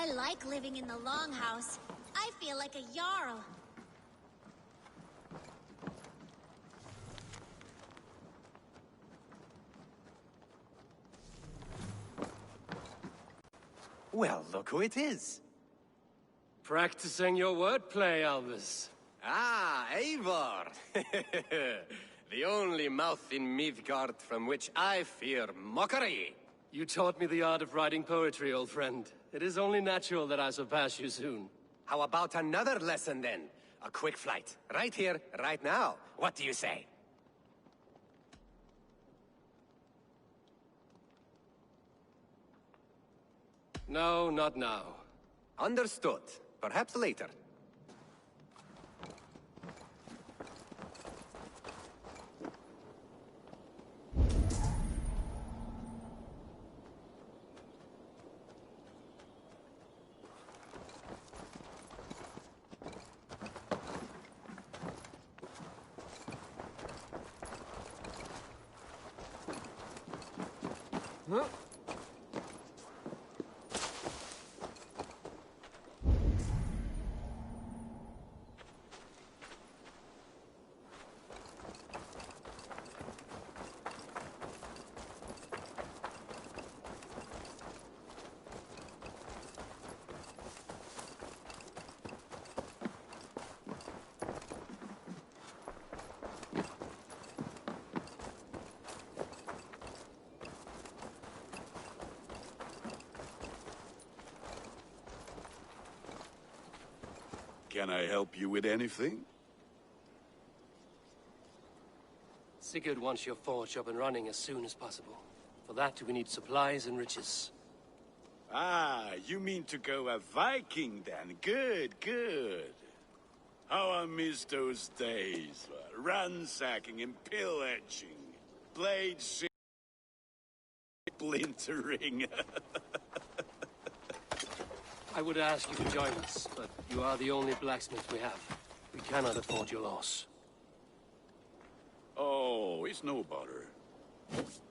I like living in the Longhouse. I feel like a Jarl. Well, look who it is. Practicing your wordplay, Albus. Ah, Eivor! The only mouth in Midgard from which I fear mockery. You taught me the art of writing poetry, old friend. It is only natural that I surpass you soon. How about another lesson, then? A quick flight. Right here, right now. What do you say? No, not now. Understood. Perhaps later. Huh? Can I help you with anything? Sigurd wants your forge up and running as soon as possible. For that, we need supplies and riches. Ah, you mean to go a Viking then? Good, good. How I miss those days. Ransacking and pillaging. Blade splintering. I would ask you to join us, but you are the only blacksmith we have. We cannot afford your loss. Oh, it's no bother.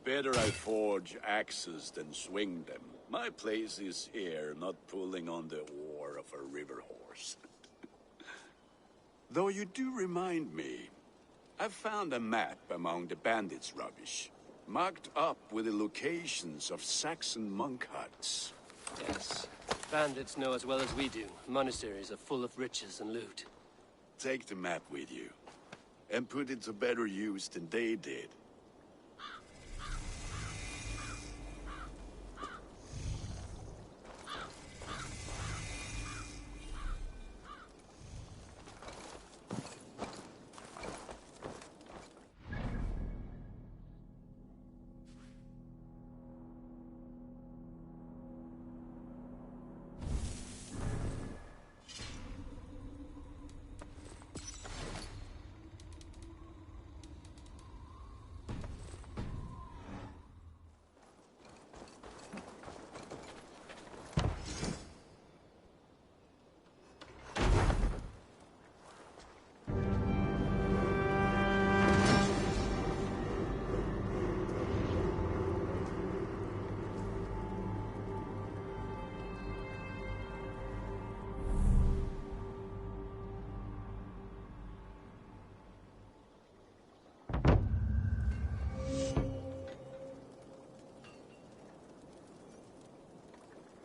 Better I forge axes than swing them. My place is here, not pulling on the oar of a river horse. Though you do remind me, I found a map among the bandits' rubbish, marked up with the locations of Saxon monk huts. Yes. Bandits know as well as we do. Monasteries are full of riches and loot. Take the map with you, and put it to better use than they did.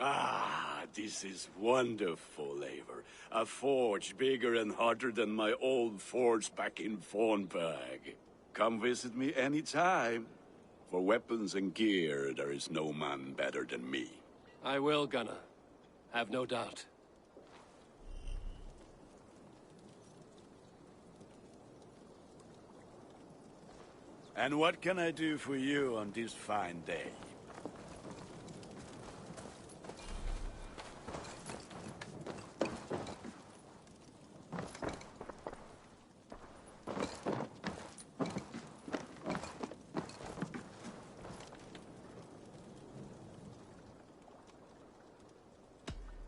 Ah, this is wonderful, Eivor. A forge bigger and hotter than my old forge back in Fornburg. Come visit me anytime. For weapons and gear, there is no man better than me. I will, Gunnar. Have no doubt. And what can I do for you on this fine day?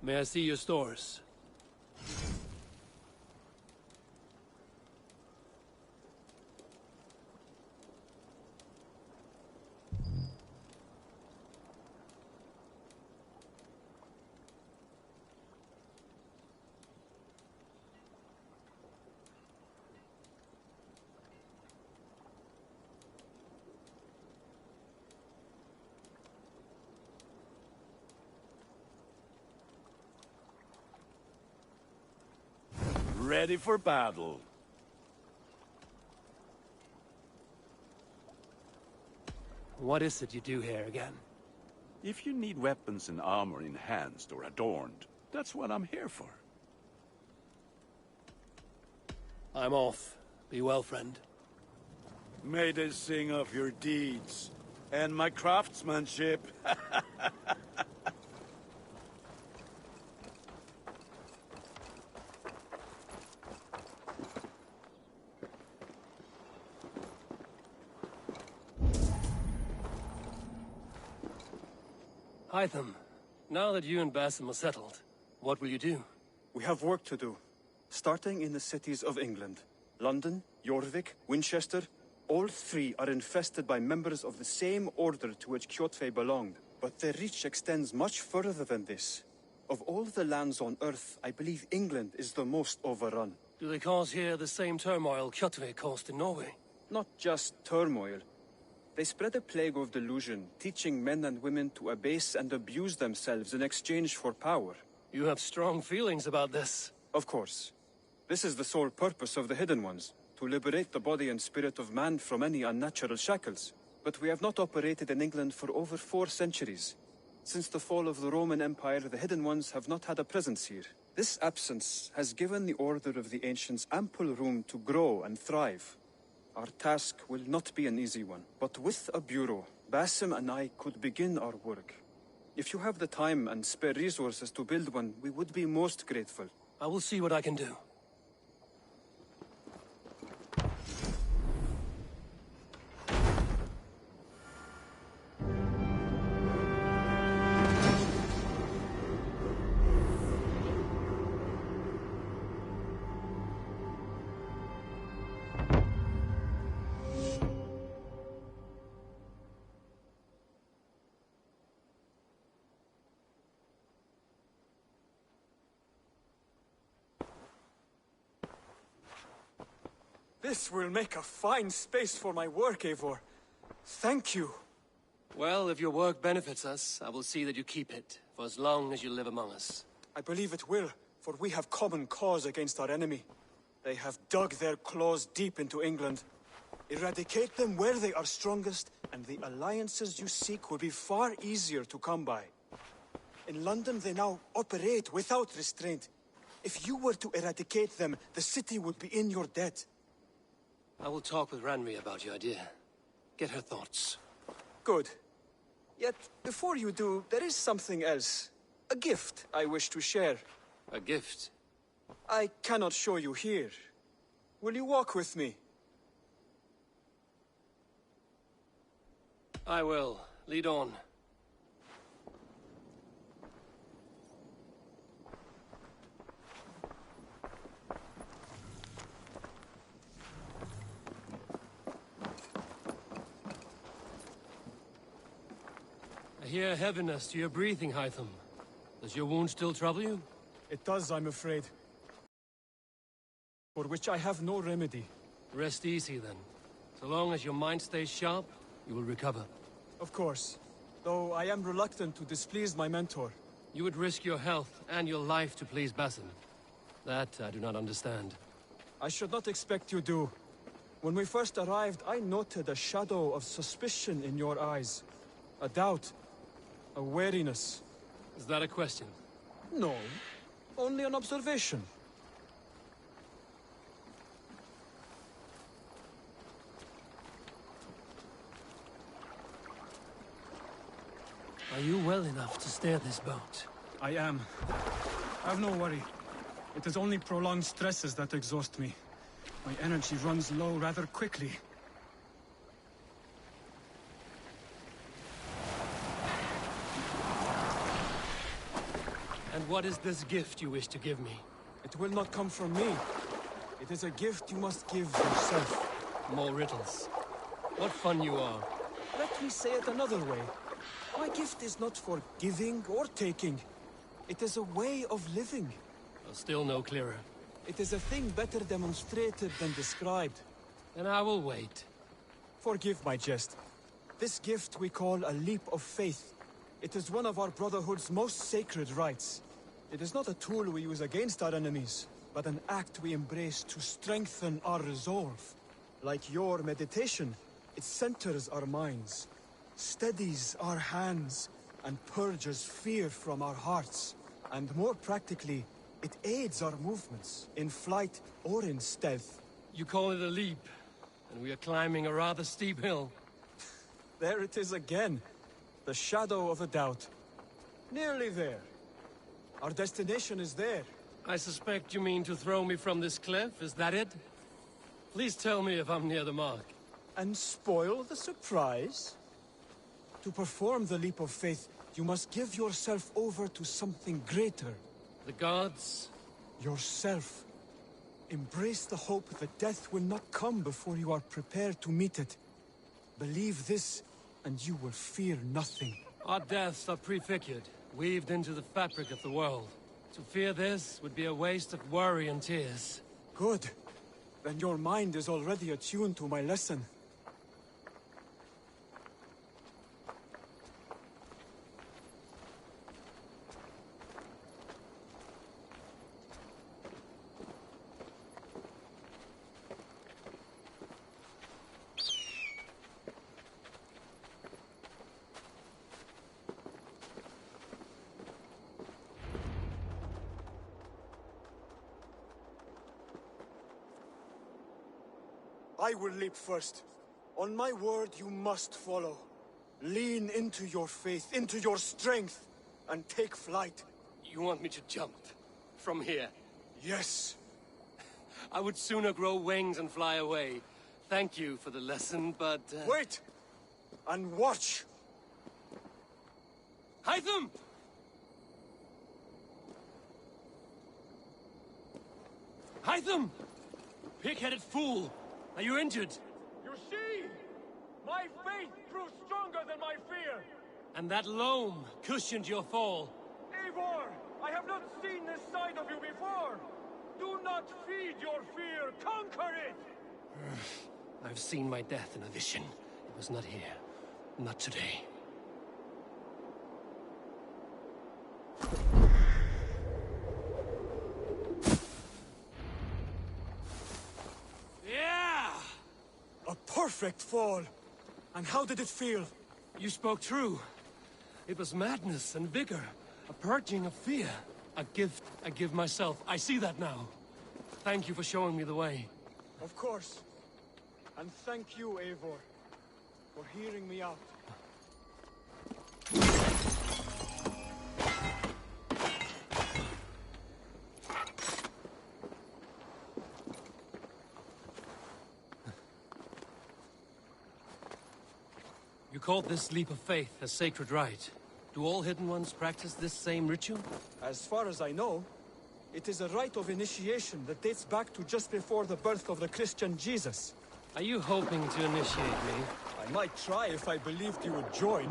May I see your stores? ready for battle. What is it you do here again? If you need weapons and armor enhanced or adorned, that's what I'm here for. I'm off. Be well, friend. May they sing of your deeds and my craftsmanship. Hytham, now that you and Basim are settled, what will you do? We have work to do, starting in the cities of England. London, Jorvik, Winchester, all three are infested by members of the same order to which Kjotve belonged. But their reach extends much further than this. Of all the lands on Earth, I believe England is the most overrun. Do they cause here the same turmoil Kjotve caused in Norway? Not just turmoil. They spread a plague of delusion, teaching men and women to abase and abuse themselves in exchange for power. You have strong feelings about this. Of course. This is the sole purpose of the Hidden Ones, to liberate the body and spirit of man from any unnatural shackles. But we have not operated in England for over 4 centuries. Since the fall of the Roman Empire, the Hidden Ones have not had a presence here. This absence has given the Order of the Ancients ample room to grow and thrive. Our task will not be an easy one, but with a bureau, Basim and I could begin our work. If you have the time and spare resources to build one, we would be most grateful. I will see what I can do. This will make a fine space for my work, Eivor. Thank you. Well, if your work benefits us, I will see that you keep it, for as long as you live among us. I believe it will, for we have common cause against our enemy. They have dug their claws deep into England. Eradicate them where they are strongest, and the alliances you seek will be far easier to come by. In London, they now operate without restraint. If you were to eradicate them, the city would be in your debt. I will talk with Ranri about your idea. Get her thoughts. Good. Yet, before you do, there is something else. A gift I wish to share. A gift? I cannot show you here. Will you walk with me? I will. Lead on. I hear heaviness to your breathing, Hytham. Does your wound still trouble you? It does, I'm afraid. For which I have no remedy. Rest easy, then. So long as your mind stays sharp, you will recover. Of course. Though I am reluctant to displease my mentor. You would risk your health and your life to please Basim. That I do not understand. I should not expect you do. When we first arrived, I noted a shadow of suspicion in your eyes. A doubt. A wariness. Is that a question? No. Only an observation. Are you well enough to steer this boat? I am. Have no worry. It is only prolonged stresses that exhaust me. My energy runs low rather quickly. And what is this gift you wish to give me? It will not come from me. It is a gift you must give yourself. More riddles. What fun you are. Let me say it another way. My gift is not for giving or taking. It is a way of living. Still no clearer. It is a thing better demonstrated than described. Then I will wait. Forgive my jest. This gift we call a leap of faith. It is one of our Brotherhood's most sacred rites. It is not a tool we use against our enemies, but an act we embrace to strengthen our resolve. Like your meditation, it centers our minds, steadies our hands, and purges fear from our hearts. And more practically, it aids our movements, in flight or in stealth. You call it a leap, and we are climbing a rather steep hill. There it is again. The shadow of a doubt. Nearly there. Our destination is there. I suspect you mean to throw me from this cliff, is that it? Please tell me if I'm near the mark. And spoil the surprise? To perform the leap of faith, you must give yourself over to something greater. The gods? Yourself. Embrace the hope that death will not come before you are prepared to meet it. Believe this, and you will fear nothing. Our deaths are prefigured, weaved into the fabric of the world. To fear this would be a waste of worry and tears. Good. Then your mind is already attuned to my lesson. I will leap first. On my word, you must follow. Lean into your faith, into your strength, and take flight. You want me to jump? From here? Yes. I would sooner grow wings and fly away. Thank you for the lesson, but... Wait! And watch! Hytham! Hytham! Pig-headed fool! Are you injured? You see? My faith grew stronger than my fear! And that loam cushioned your fall. Eivor! I have not seen this side of you before! Do not feed your fear! Conquer it! I've seen my death in a vision. It was not here. Not today. Yeah! A perfect fall! And how did it feel? You spoke true. It was madness and vigor. A purging of fear. A gift I give myself. I see that now. Thank you for showing me the way. Of course. And thank you, Eivor, for hearing me out. You called this leap of faith a sacred rite. Do all Hidden Ones practice this same ritual? As far as I know, it is a rite of initiation that dates back to just before the birth of the Christian Jesus. Are you hoping to initiate me? I might try if I believed you would join,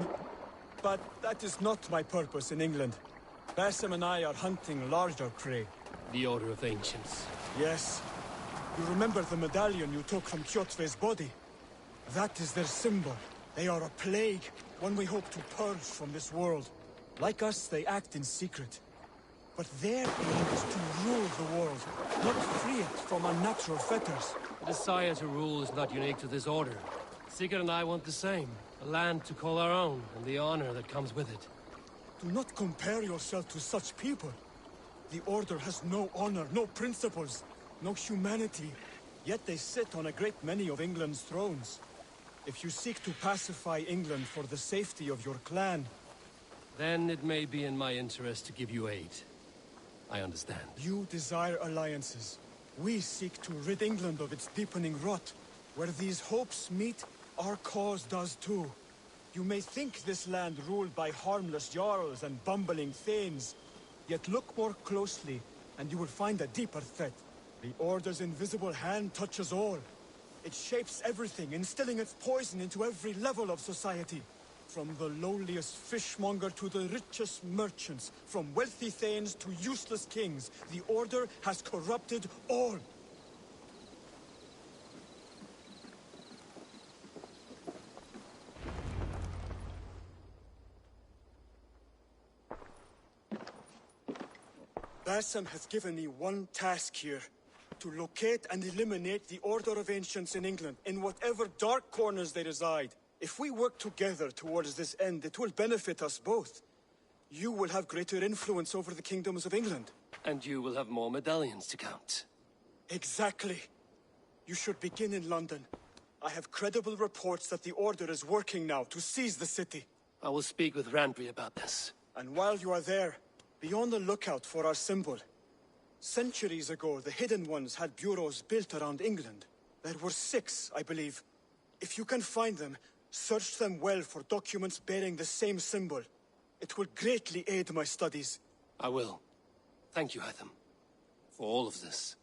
but that is not my purpose in England. Basim and I are hunting larger prey. The Order of Ancients. Yes. You remember the medallion you took from Kjotve's body? That is their symbol. They are a plague, one we hope to purge from this world. Like us, they act in secret. But their aim is to rule the world, not free it from unnatural fetters. The desire to rule is not unique to this order. Sigurd and I want the same. A land to call our own, and the honor that comes with it. Do not compare yourself to such people. The Order has no honor, no principles, no humanity. Yet they sit on a great many of England's thrones. If you seek to pacify England for the safety of your clan... Then it may be in my interest to give you aid. I understand. You desire alliances. We seek to rid England of its deepening rot. Where these hopes meet, our cause does too. You may think this land ruled by harmless jarls and bumbling thanes. Yet look more closely, and you will find a deeper threat. The Order's invisible hand touches all. It shapes everything, instilling its poison into every level of society. From the lowliest fishmonger to the richest merchants, from wealthy thanes to useless kings, the Order has corrupted all. Bassam has given me one task here. To locate and eliminate the Order of Ancients in England, in whatever dark corners they reside. If we work together towards this end, it will benefit us both. You will have greater influence over the kingdoms of England. And you will have more medallions to count. Exactly. You should begin in London. I have credible reports that the Order is working now to seize the city. I will speak with Randry about this. And while you are there, be on the lookout for our symbol. Centuries ago, the Hidden Ones had bureaus built around England. There were 6, I believe. If you can find them, search them well for documents bearing the same symbol. It will greatly aid my studies. I will. Thank you, Hytham, for all of this.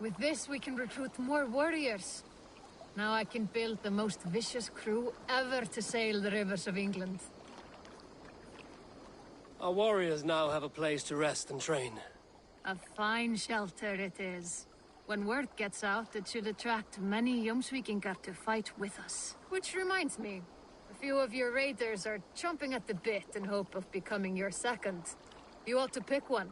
With this, we can recruit more warriors. Now I can build the most vicious crew ever to sail the rivers of England. Our warriors now have a place to rest and train. A fine shelter it is. When word gets out, it should attract many Jomsvikingar to fight with us. Which reminds me, a few of your raiders are chomping at the bit in hope of becoming your second. You ought to pick one.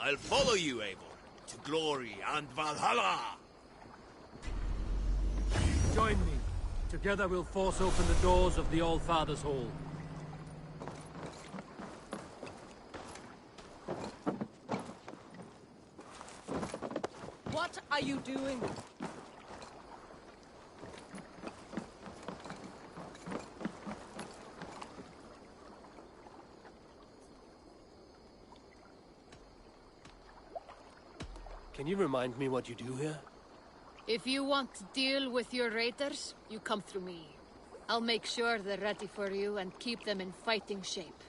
I'll follow you, Eivor, to glory and Valhalla! Join me. Together we'll force open the doors of the All-Father's Hall. What are you doing? Can you remind me what you do here? If you want to deal with your raiders, you come through me. I'll make sure they're ready for you and keep them in fighting shape.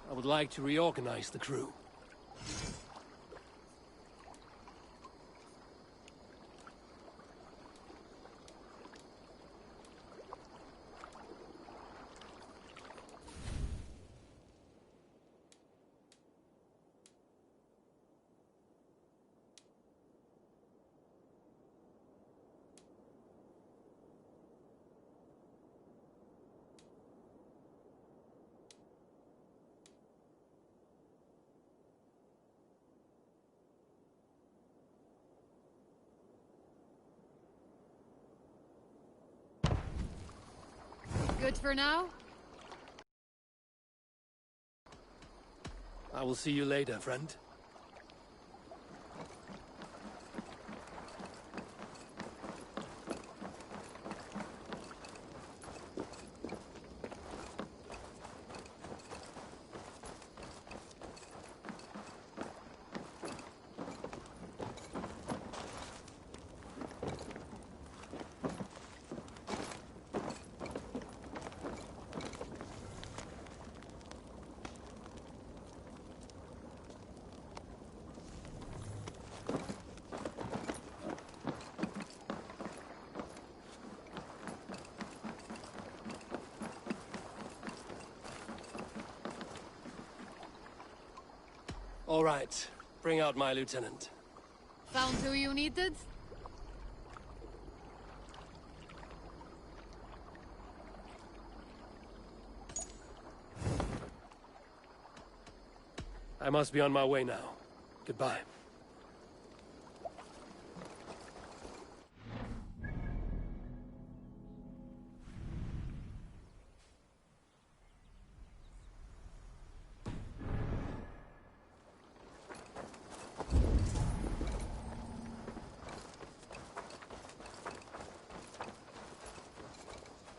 I would like to reorganize the crew. Good for now? I will see you later, friend. All right. Bring out my lieutenant. Found who you needed? I must be on my way now. Goodbye.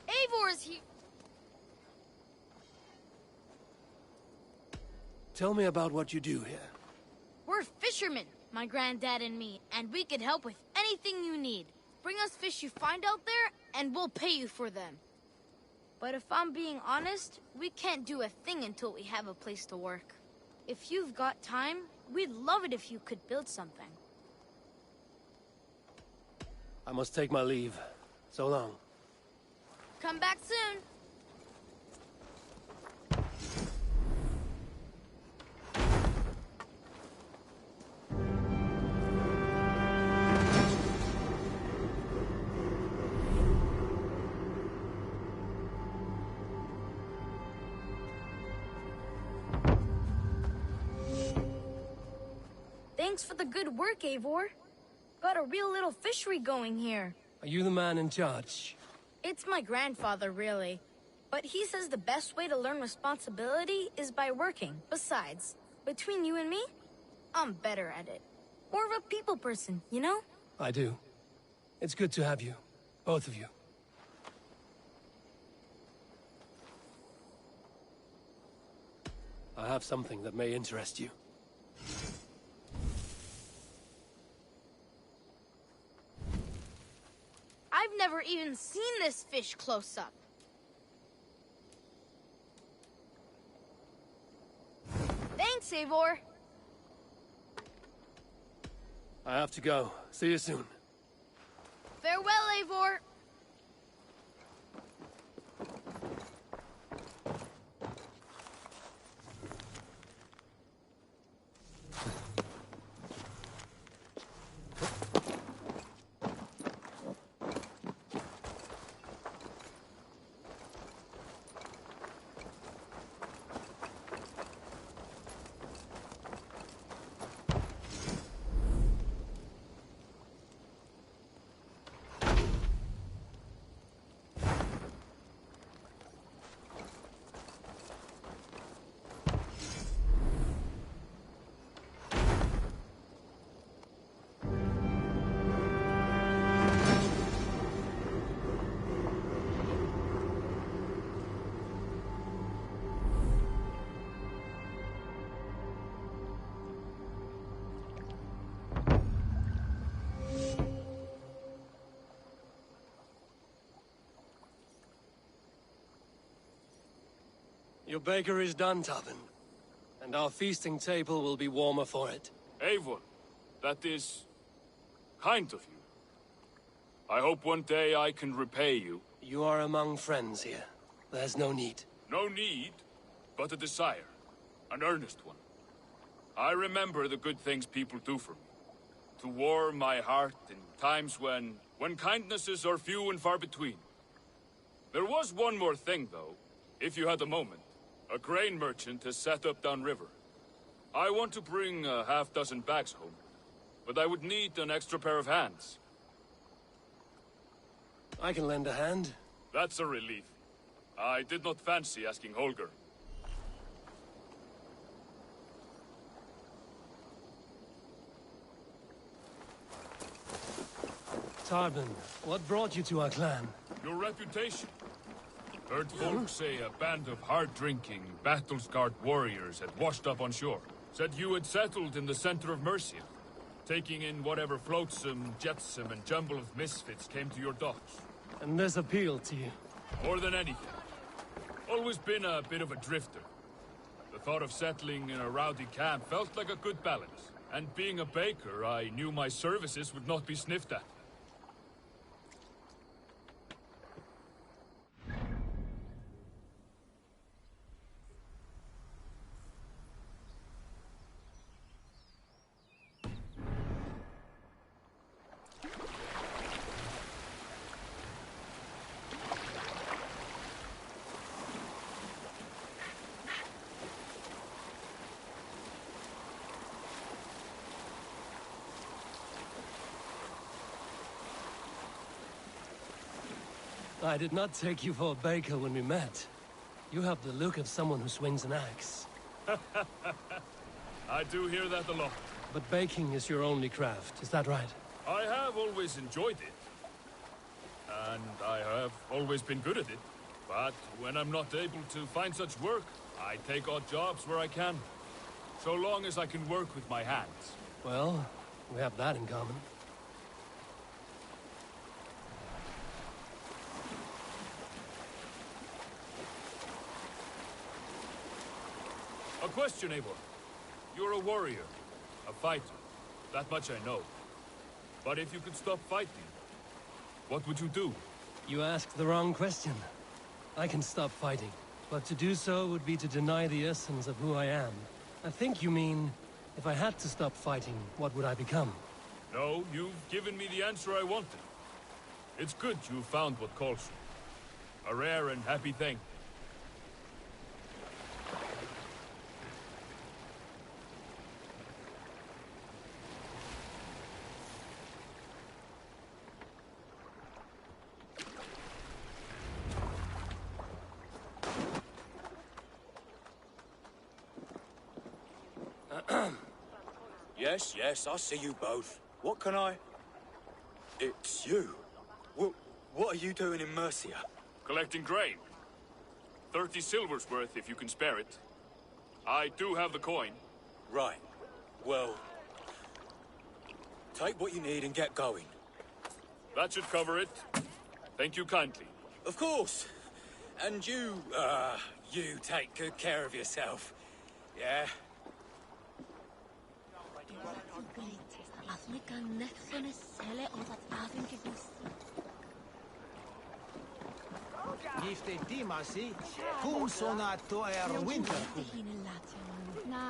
Eivor's here. Tell me about what you do here. We're fishermen, my granddad and me, and we can help with anything you need. Bring us fish you find out there, and we'll pay you for them. But if I'm being honest, we can't do a thing until we have a place to work. If you've got time, we'd love it if you could build something. I must take my leave. So long. Come back soon. Thanks for the good work, Eivor. Got a real little fishery going here. Are you the man in charge? It's my grandfather, really. But he says the best way to learn responsibility is by working. Besides, between you and me, I'm better at it. More of a people person, you know? I do. It's good to have you. Both of you. I have something that may interest you. I've never even seen this fish close up. Thanks, Eivor. I have to go. See you soon. Farewell, Eivor. Your baker is done, Tavin. And our feasting table will be warmer for it. Eivor, that is kind of you. I hope one day I can repay you. You are among friends here. There's no need. No need, but a desire. An earnest one. I remember the good things people do for me. To warm my heart in times when kindnesses are few and far between. There was one more thing, though, if you had a moment. A grain merchant has set up downriver. I want to bring a half-dozen bags home, but I would need an extra pair of hands. I can lend a hand. That's a relief. I did not fancy asking Holger. Tarbin, what brought you to our clan? Your reputation. Heard folk say a band of hard-drinking, battle-scarred warriors had washed up on shore. Said you had settled in the center of Mercia, taking in whatever flotsam, jetsam, and jumble of misfits came to your docks. And this appealed to you? More than anything. Always been a bit of a drifter. The thought of settling in a rowdy camp felt like a good balance. And being a baker, I knew my services would not be sniffed at. I did not take you for a baker when we met. You have the look of someone who swings an axe. I do hear that a lot. But baking is your only craft, is that right? I have always enjoyed it. And I have always been good at it. But when I'm not able to find such work, I take odd jobs where I can. So long as I can work with my hands. Well, we have that in common. A question, Eivor. You're a warrior, a fighter. That much I know. But if you could stop fighting, what would you do? You asked the wrong question. I can stop fighting, but to do so would be to deny the essence of who I am. I think you mean, if I had to stop fighting, what would I become? No, you've given me the answer I wanted. It's good you found what calls you. A rare and happy thing. Yes, I see you both. What can I... It's you. What are you doing in Mercia? Collecting grain. 30 silver's worth if you can spare it. I do have the coin. Right. Well... take what you need and get going. That should cover it. Thank you kindly. Of course. And you take good care of yourself. Yeah? Gifte timasi, cum sonato winter.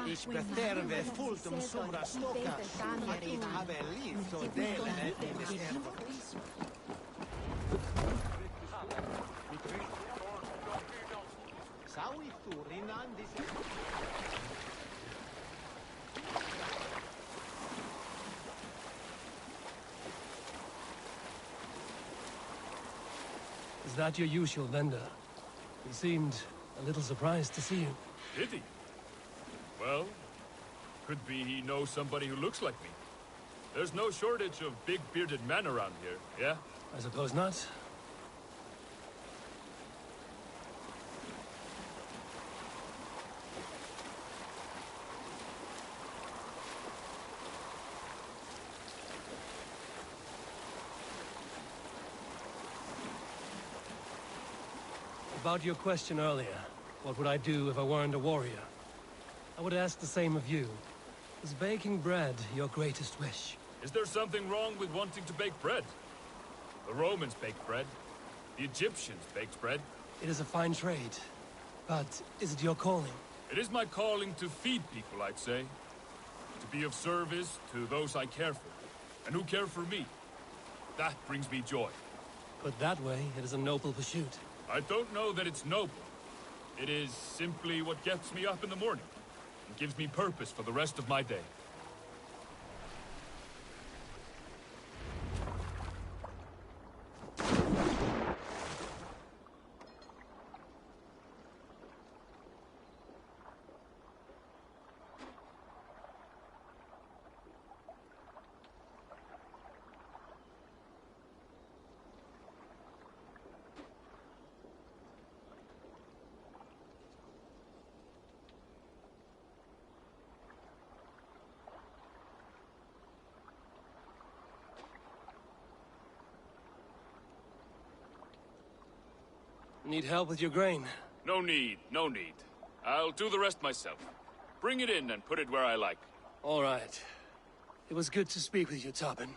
Ich beterve fultum subra stoca, have lito dele in this Sawi tu rinandis. Is that your usual vendor? He seemed a little surprised to see you. Did he? Well, could be he knows somebody who looks like me. There's no shortage of big bearded men around here, yeah? I suppose not. About your question earlier, What would I do if I weren't a warrior? I would ask the same of you. Is baking bread your greatest wish? Is there something wrong with wanting to bake bread? The Romans baked bread. The Egyptians baked bread. It is a fine trade. But is it your calling? It is my calling to feed people, I'd say. To be of service to those I care for, and who care for me. That brings me joy. Put that way, it is a noble pursuit. I don't know that it's noble. It is simply what gets me up in the morning, and gives me purpose for the rest of my day. Need help with your grain? No need, no need. I'll do the rest myself. Bring it in and put it where I like. All right. It was good to speak with you, Tobin.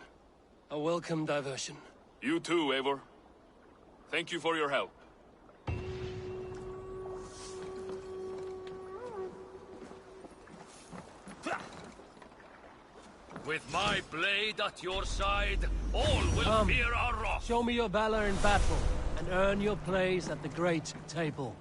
A welcome diversion. You too, Eivor. Thank you for your help. With my blade at your side, all will fear our wrath. Show me your valor in battle, and earn your place at the great table.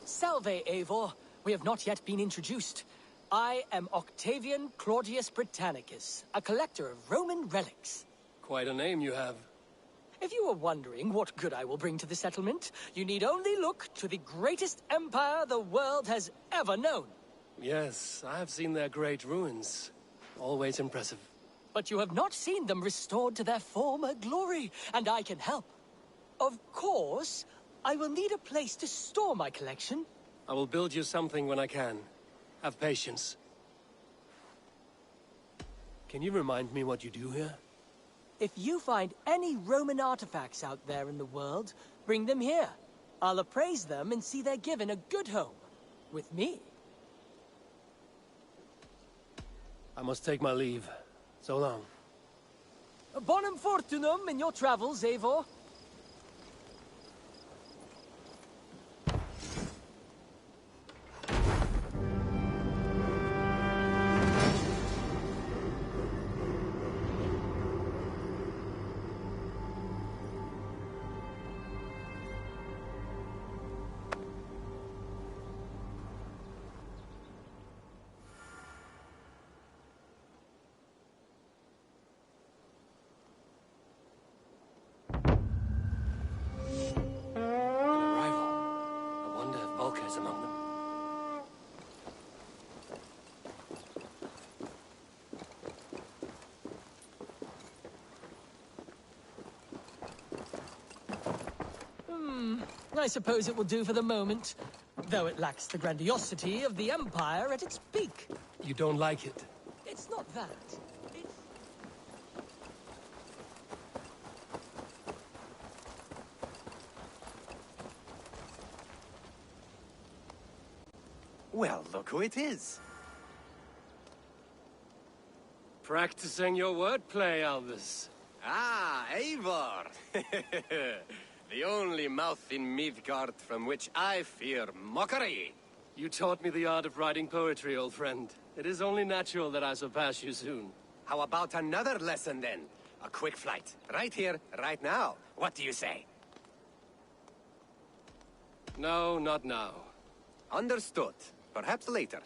Salve, Eivor. We have not yet been introduced. I am Octavian Claudius Britannicus, a collector of Roman relics. Quite a name you have. If you are wondering what good I will bring to the settlement, you need only look to the greatest empire the world has ever known. Yes, I have seen their great ruins. Always impressive. But you have not seen them restored to their former glory, and I can help. Of course, I will need a place to store my collection. I will build you something when I can. Have patience. Can you remind me what you do here? If you find any Roman artifacts out there in the world, bring them here. I'll appraise them and see they're given a good home. With me. I must take my leave. So long. Bonum fortunum in your travels, Eivor. I suppose it will do for the moment, though it lacks the grandiosity of the Empire at its peak. You don't like it? It's not that. Well, look who it is. Practicing your wordplay, Albus. Ah, Eivor! The only mouth in Midgard from which I fear mockery. You taught me the art of writing poetry, old friend. It is only natural that I surpass you soon. How about another lesson, then? A quick flight. Right here, right now. What do you say? No, not now. Understood. Perhaps later.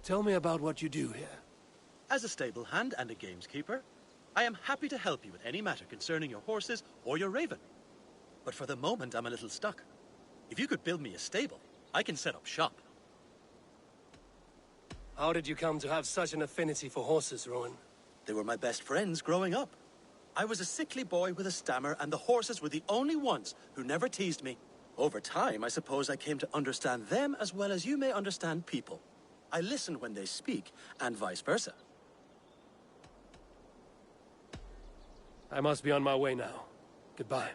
Tell me about what you do here. As a stable hand and a gameskeeper, I am happy to help you with any matter concerning your horses or your raven. But for the moment, I'm a little stuck. If you could build me a stable, I can set up shop. How did you come to have such an affinity for horses, Rowan? They were my best friends growing up. I was a sickly boy with a stammer, and the horses were the only ones who never teased me. Over time, I suppose I came to understand them as well as you may understand people. I listen when they speak, and vice versa. I must be on my way now. Goodbye.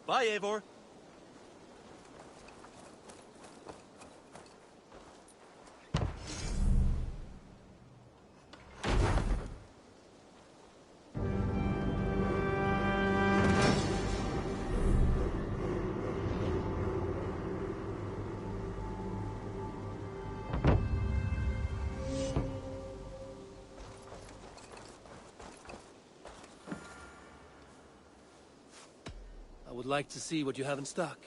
Bye, Eivor. I would like to see what you have in stock.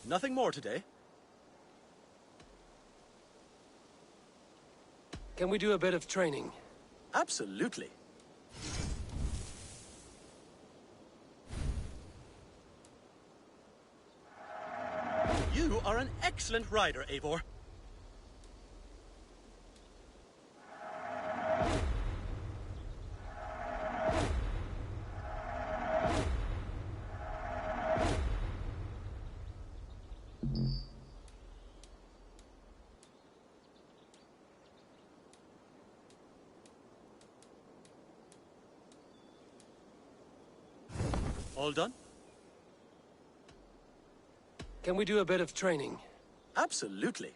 Nothing more today. Can we do a bit of training? Absolutely. You are an excellent rider, Eivor. All done? Can we do a bit of training? Absolutely.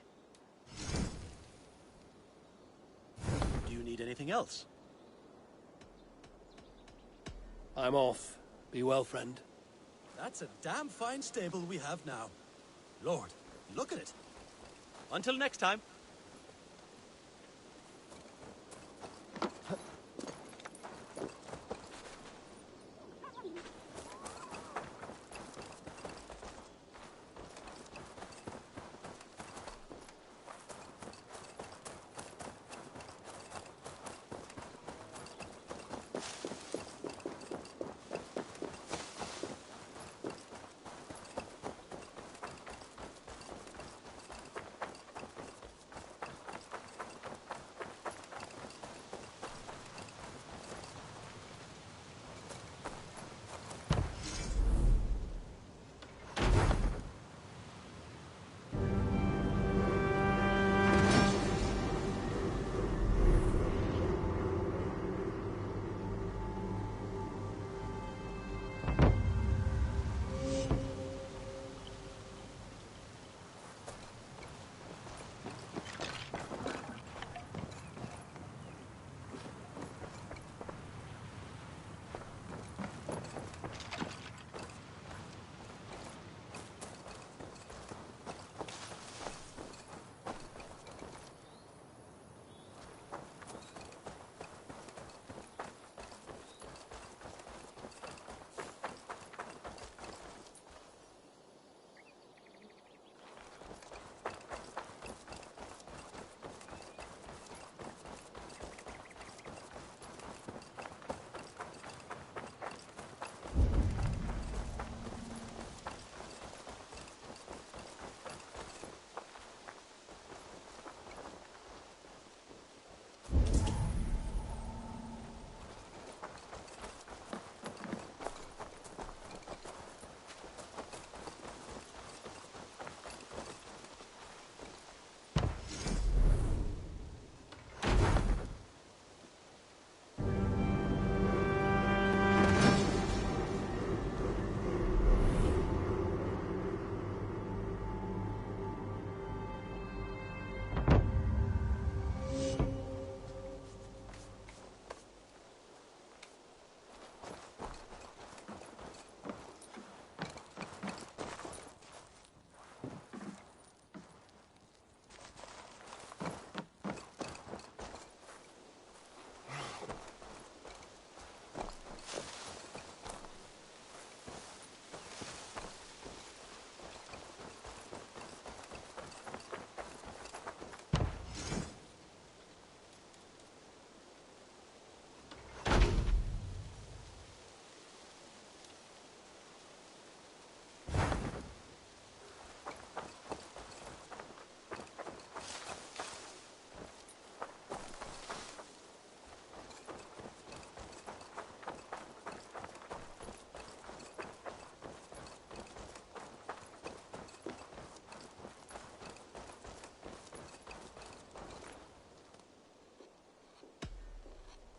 Do you need anything else? I'm off. Be well, friend. That's a damn fine stable we have now. Lord, look at it. Until next time.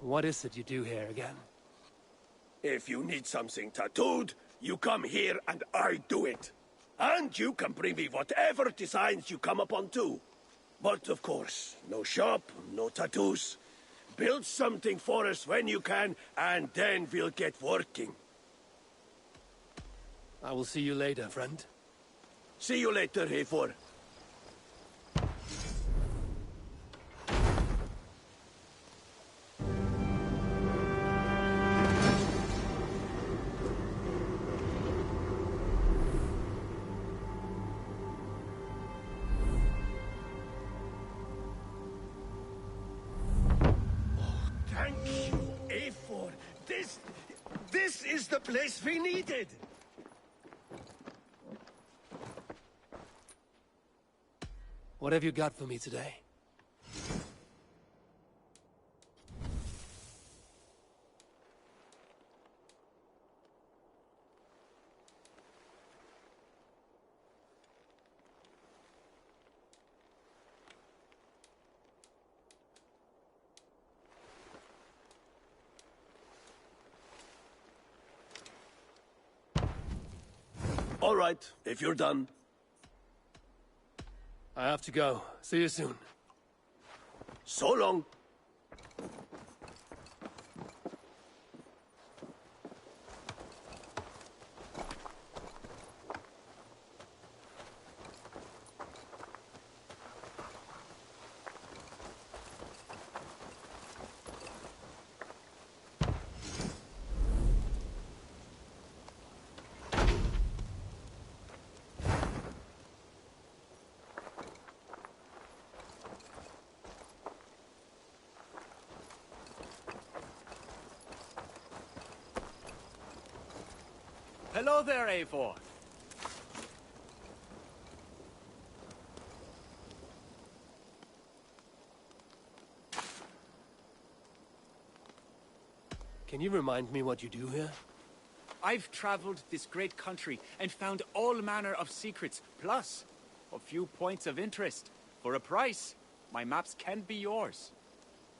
What is it you do here again? If you need something tattooed, you come here and I do it. And you can bring me whatever designs you come upon too. But of course, no shop, no tattoos. Build something for us when you can, and then we'll get working. I will see you later, friend. See you later, Eivor. Thank you, Eivor. This is the place we needed. What have you got for me today? All right, if you're done. I have to go. See you soon. So long. Hello there, Eivor. Can you remind me what you do here? I've traveled this great country and found all manner of secrets, plus a few points of interest. For a price, my maps can be yours.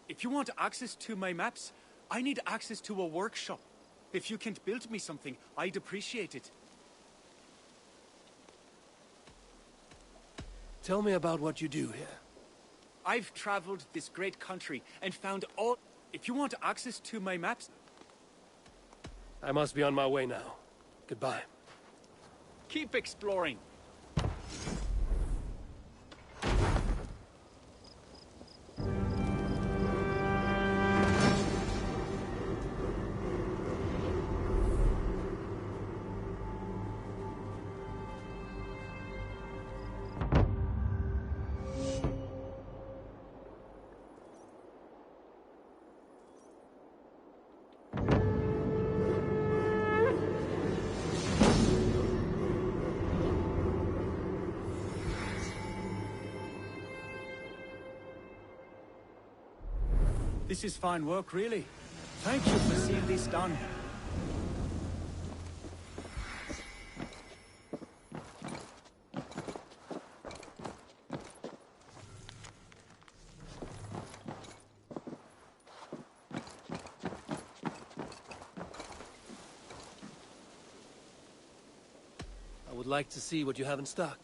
If you want access to my maps, I need access to a workshop. If you can build me something, I'd appreciate it. Tell me about what you do here. I've traveled this great country and found all... If you want access to my maps... I must be on my way now. Goodbye. Keep exploring. This is fine work, really. Thank you for seeing this done. I would like to see what you have in stock.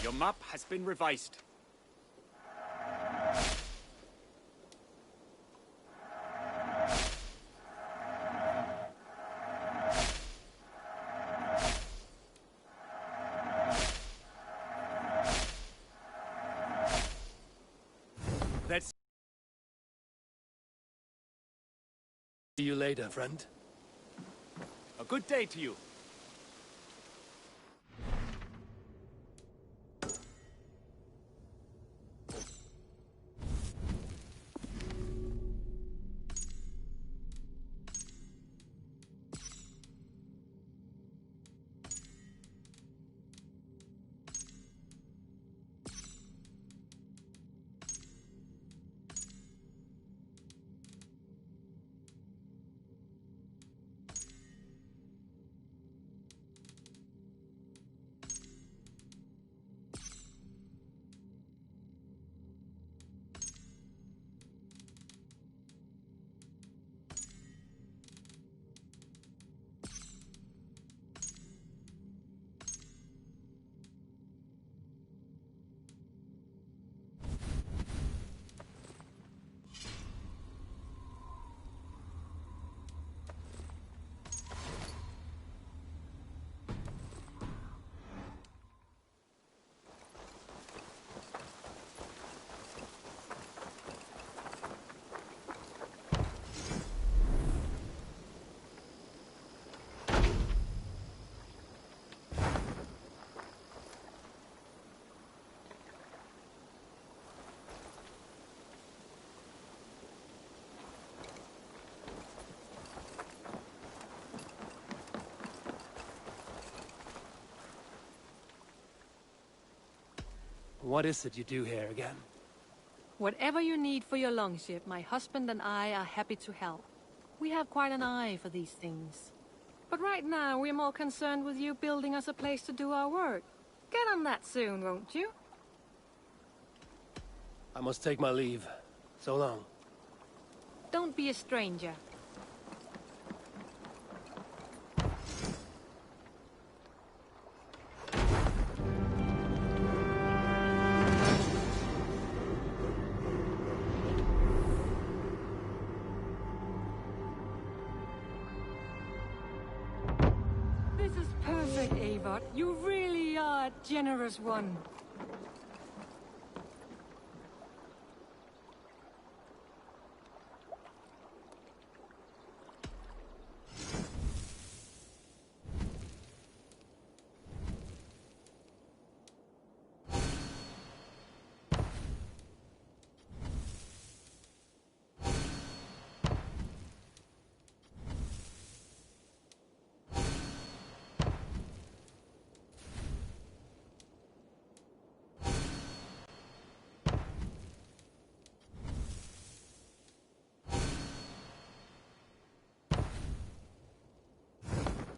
Your map has been revised. That's... See you later, friend. A good day to you. What is it you do here again? Whatever you need for your longship, my husband and I are happy to help. We have quite an eye for these things. But right now, we're more concerned with you building us a place to do our work. Get on that soon, won't you? I must take my leave. So long. Don't be a stranger. This is perfect, Avot. You really are a generous one.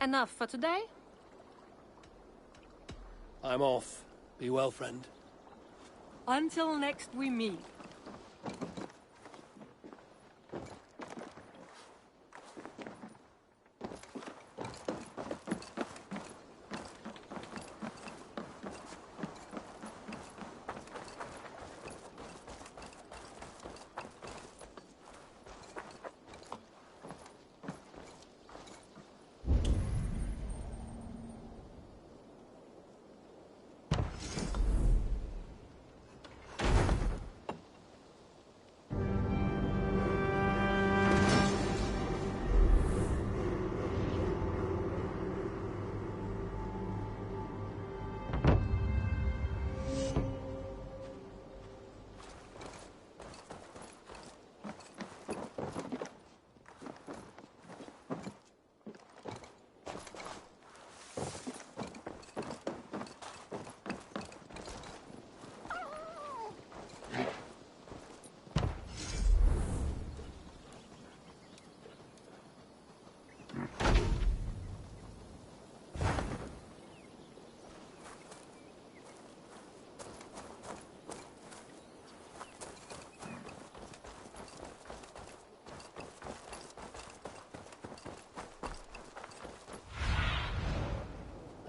Enough for today? I'm off. Be well, friend. Until next we meet.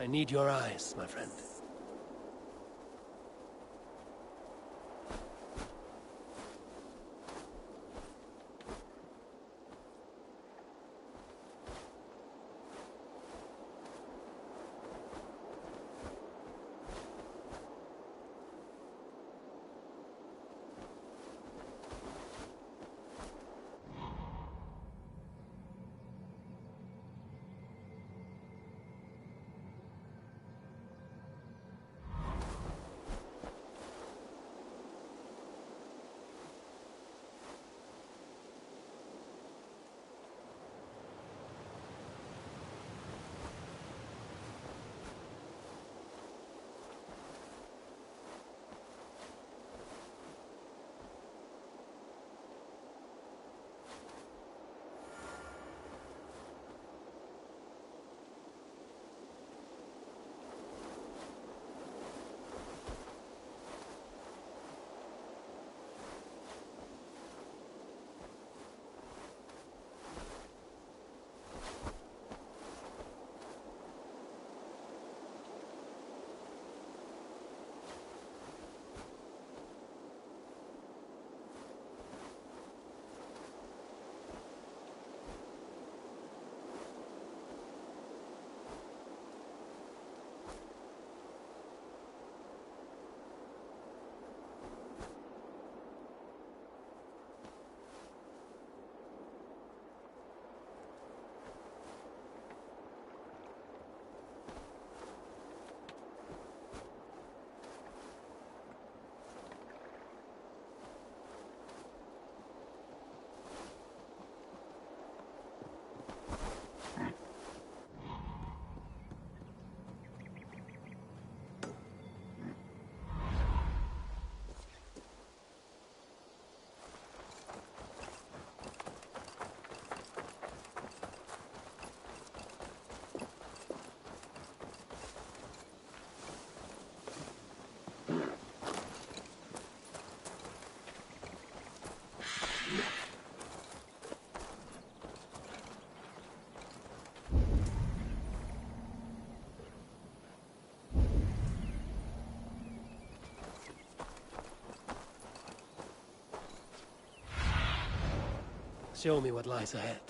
I need your eyes, my friend. Show me what lies ahead.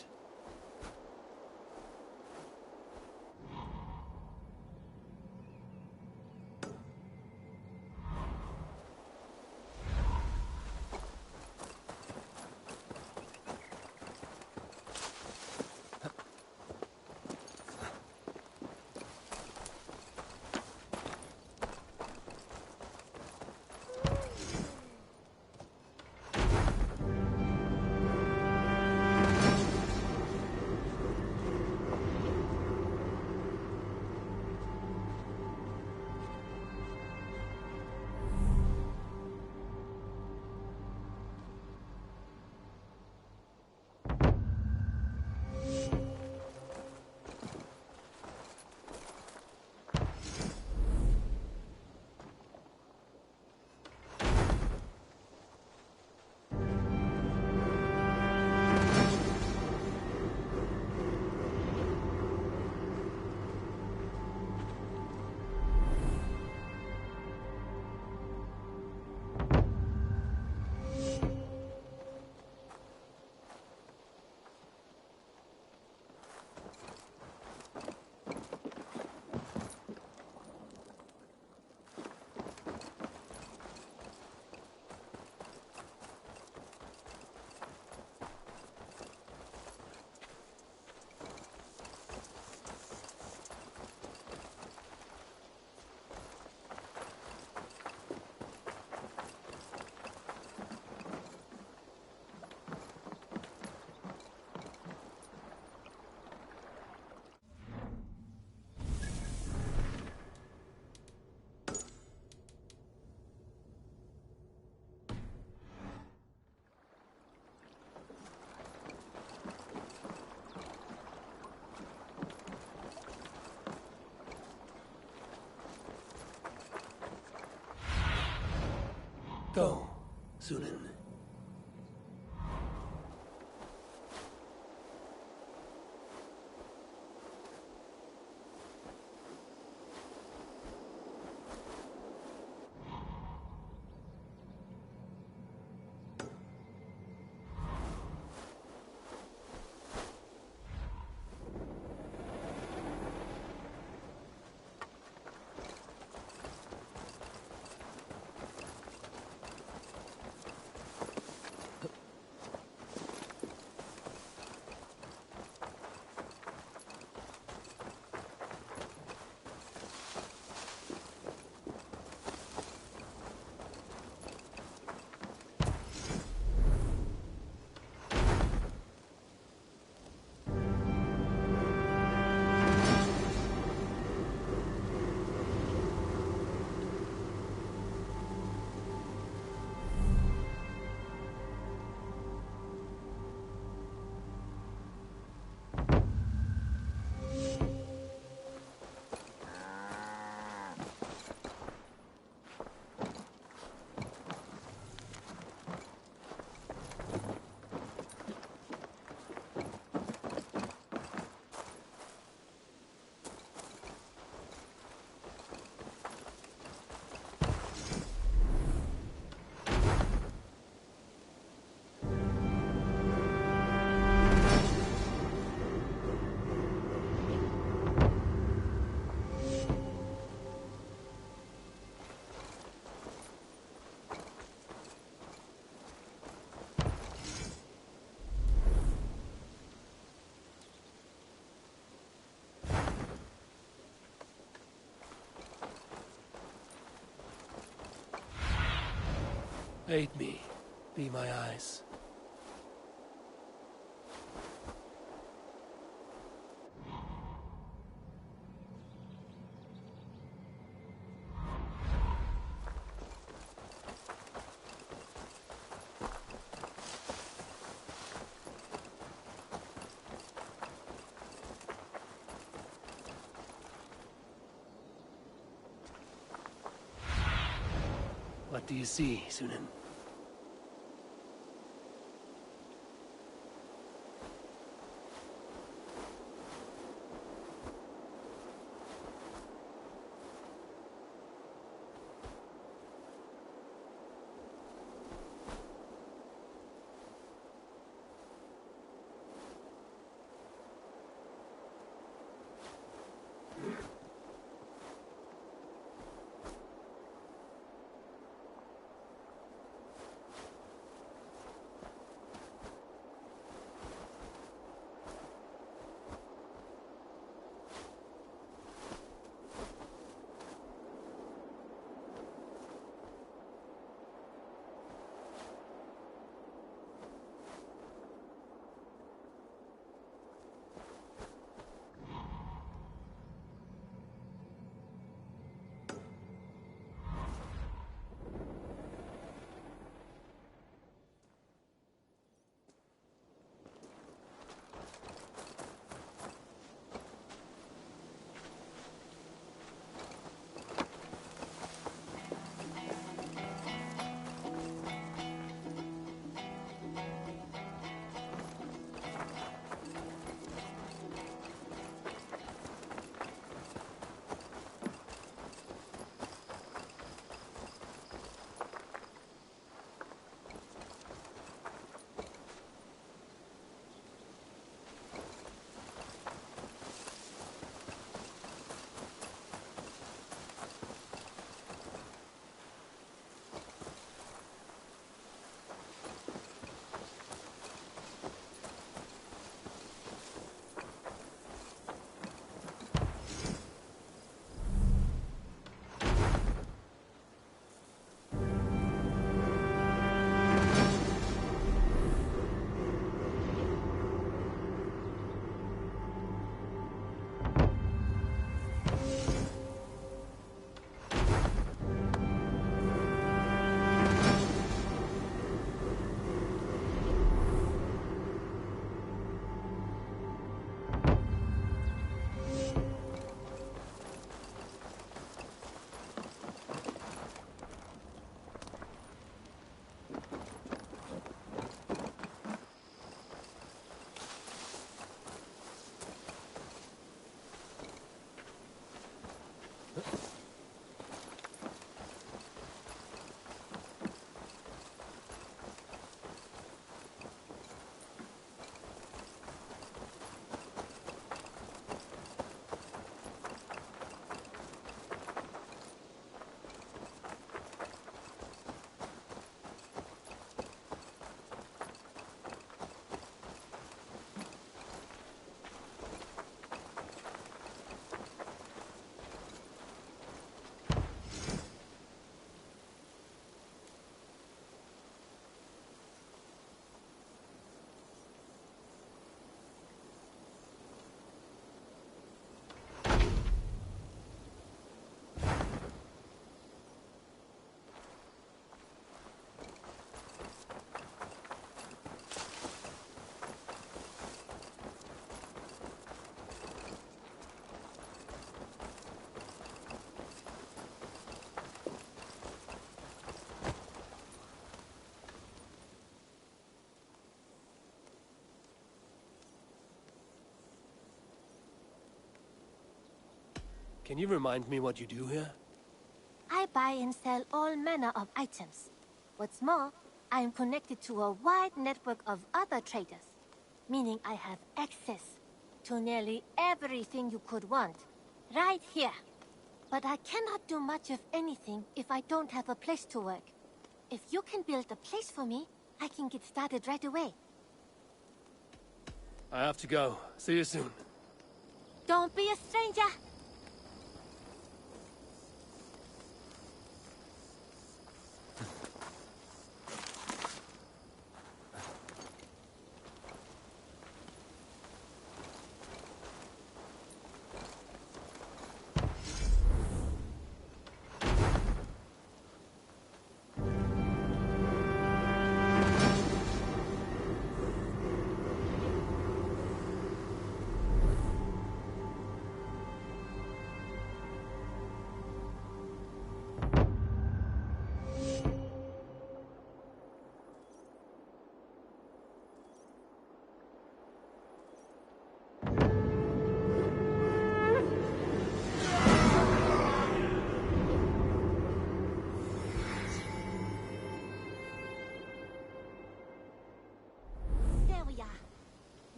Go, Sunan. Aid me. Be my eyes. What do you see, Sunan? Can you remind me what you do here? I buy and sell all manner of items. What's more, I am connected to a wide network of other traders, meaning I have access to nearly everything you could want, right here. But I cannot do much of anything if I don't have a place to work. If you can build a place for me, I can get started right away. I have to go. See you soon. Don't be a stranger!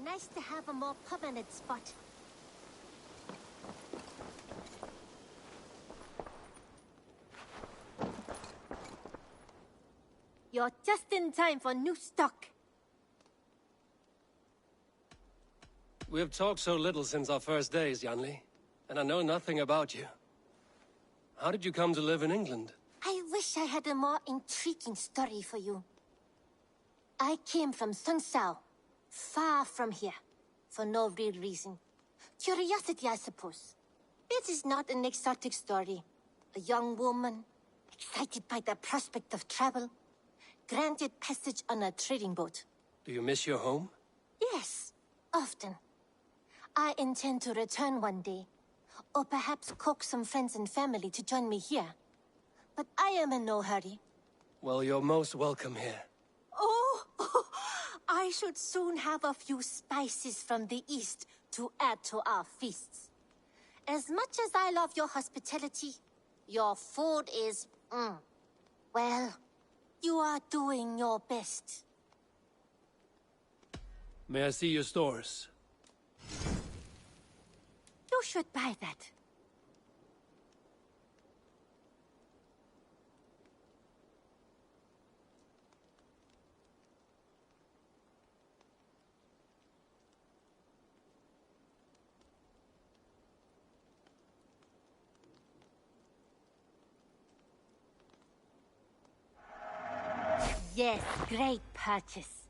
Nice to have a more permanent spot. You're just in time for new stock. We have talked so little since our first days, Janli, and I know nothing about you. How did you come to live in England? I wish I had a more intriguing story for you. I came from Sunsao, far from here, for no real reason. Curiosity, I suppose. It is not an exotic story. A young woman, excited by the prospect of travel, granted passage on a trading boat. Do you miss your home? Yes, often. I intend to return one day, or perhaps coax some friends and family to join me here. But I am in no hurry. Well, you're most welcome here. Oh, I should soon have a few spices from the east to add to our feasts. As much as I love your hospitality, your food is, well, you are doing your best. May I see your stores? You should buy that. Yes, great purchase.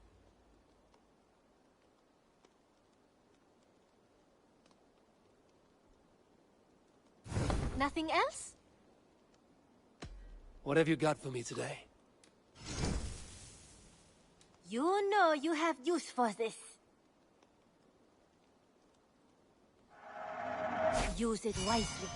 Nothing else? What have you got for me today? You know you have use for this. Use it wisely.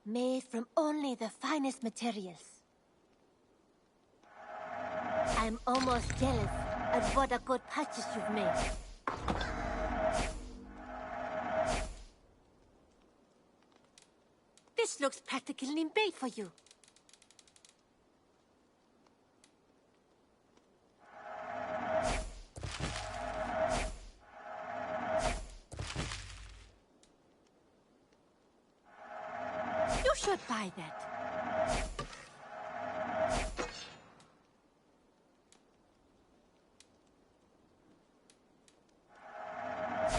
Made from only the finest materials. I'm almost jealous at what a good purchase you've made. This looks practically made for you. You should buy that.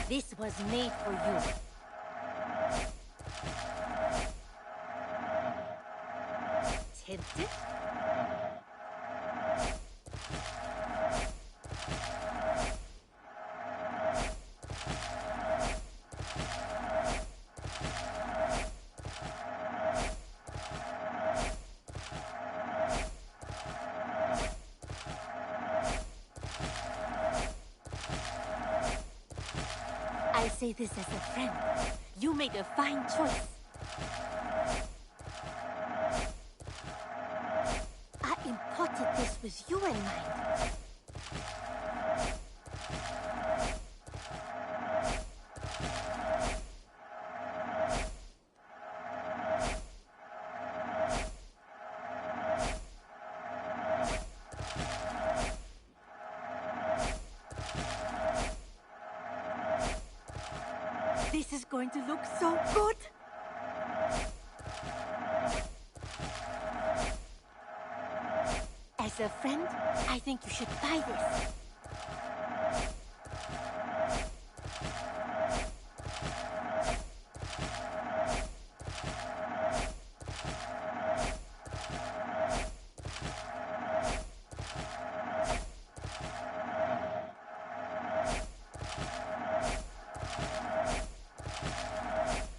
This was made for you. Tempted? I say this as a friend. You made a fine choice. I imported this with you in mind. This is going to look so good! As a friend, I think you should buy this.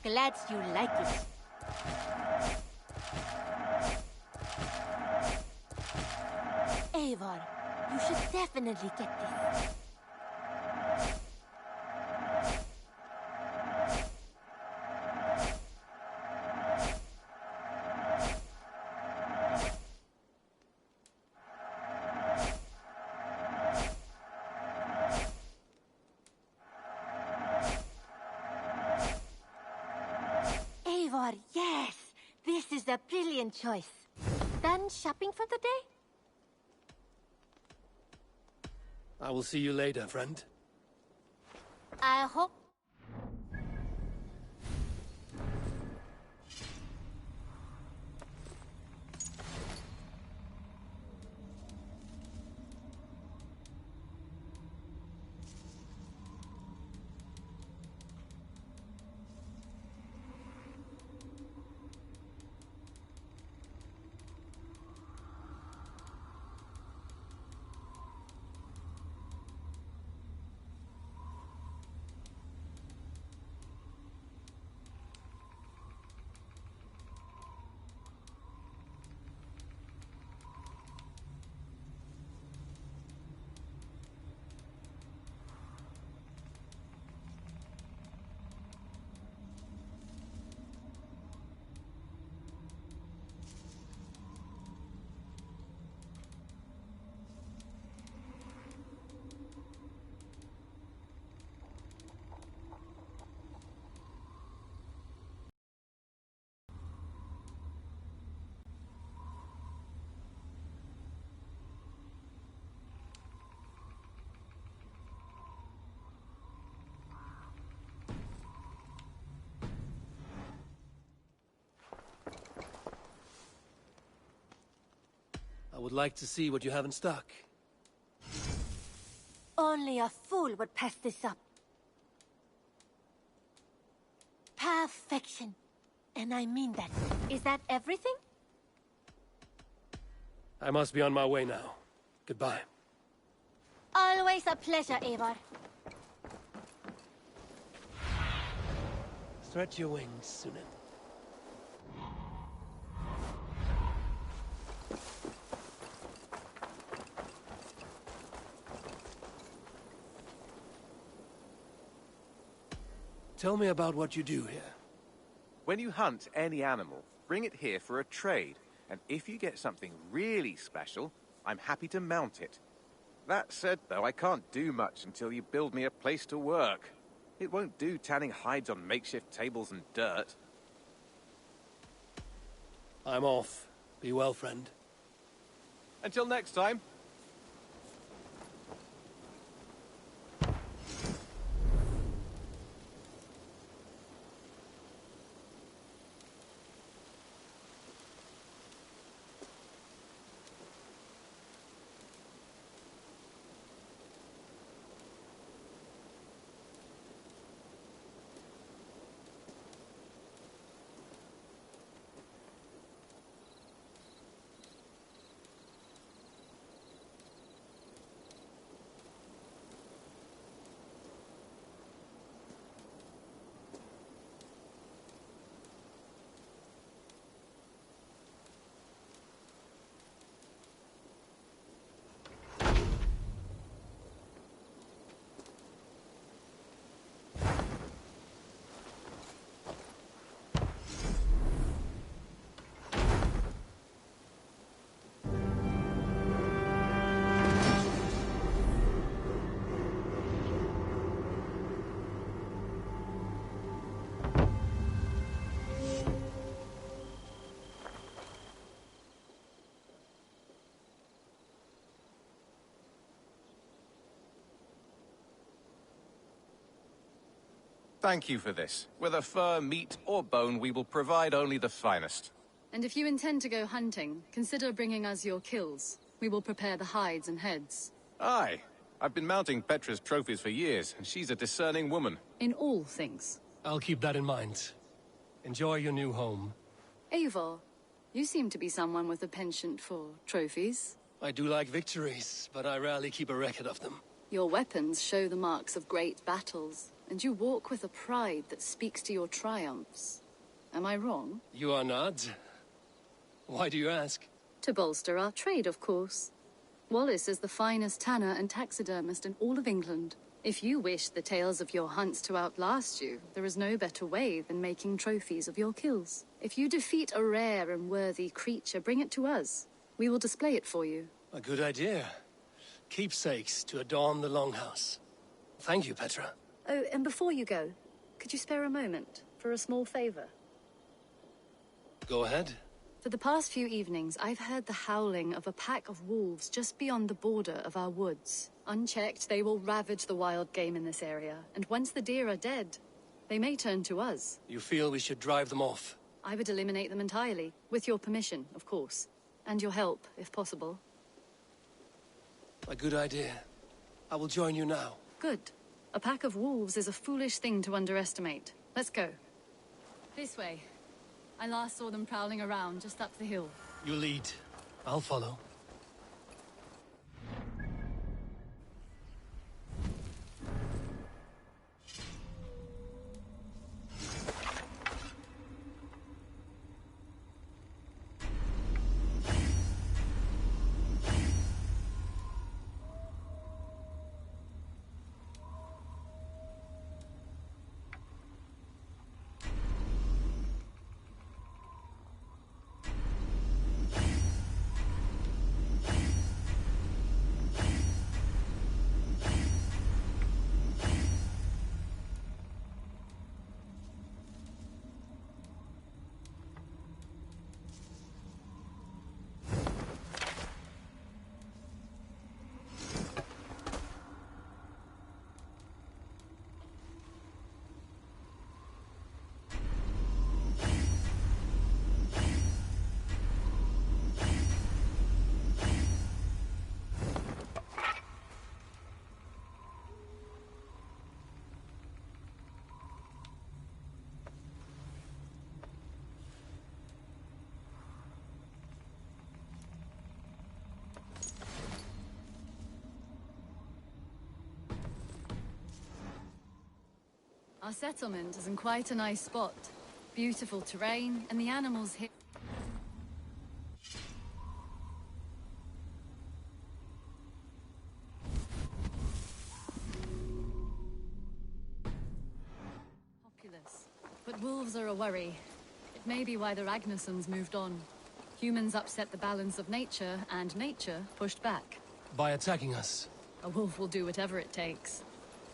Glad you like it. Eivor, you should definitely get this. Eivor, yes! This is a brilliant choice. Done shopping for the day? I will see you later, friend. I hope... I would like to see what you have in stock. Only a fool would pass this up. Perfection. And I mean that. Is that everything? I must be on my way now. Goodbye. Always a pleasure, Eivor. Stretch your wings, Sunan. Tell me about what you do here. When you hunt any animal, bring it here for a trade, and if you get something really special, I'm happy to mount it. That said, though, I can't do much until you build me a place to work. It won't do tanning hides on makeshift tables and dirt. I'm off. Be well, friend. Until next time. Thank you for this. Whether fur, meat, or bone, we will provide only the finest. And if you intend to go hunting, consider bringing us your kills. We will prepare the hides and heads. Aye. I've been mounting Petra's trophies for years, and she's a discerning woman. In all things. I'll keep that in mind. Enjoy your new home. Eivor, you seem to be someone with a penchant for trophies. I do like victories, but I rarely keep a record of them. Your weapons show the marks of great battles, and you walk with a pride that speaks to your triumphs. Am I wrong? You are not. Why do you ask? To bolster our trade, of course. Wallace is the finest tanner and taxidermist in all of England. If you wish the tales of your hunts to outlast you, there is no better way than making trophies of your kills. If you defeat a rare and worthy creature, bring it to us. We will display it for you. A good idea. Keepsakes to adorn the longhouse. Thank you, Petra. Oh, and before you go, could you spare a moment for a small favor? Go ahead. For the past few evenings, I've heard the howling of a pack of wolves just beyond the border of our woods. Unchecked, they will ravage the wild game in this area, and once the deer are dead, they may turn to us. You feel we should drive them off? I would eliminate them entirely, with your permission, of course. And your help, if possible. A good idea. I will join you now. Good. A pack of wolves is a foolish thing to underestimate. Let's go. This way. I last saw them prowling around just up the hill. You lead. I'll follow. Our settlement is in quite a nice spot. Beautiful terrain, and the animals here. Populous. But wolves are a worry. It may be why the Ragnarsons moved on. Humans upset the balance of nature, and nature pushed back. By attacking us? A wolf will do whatever it takes.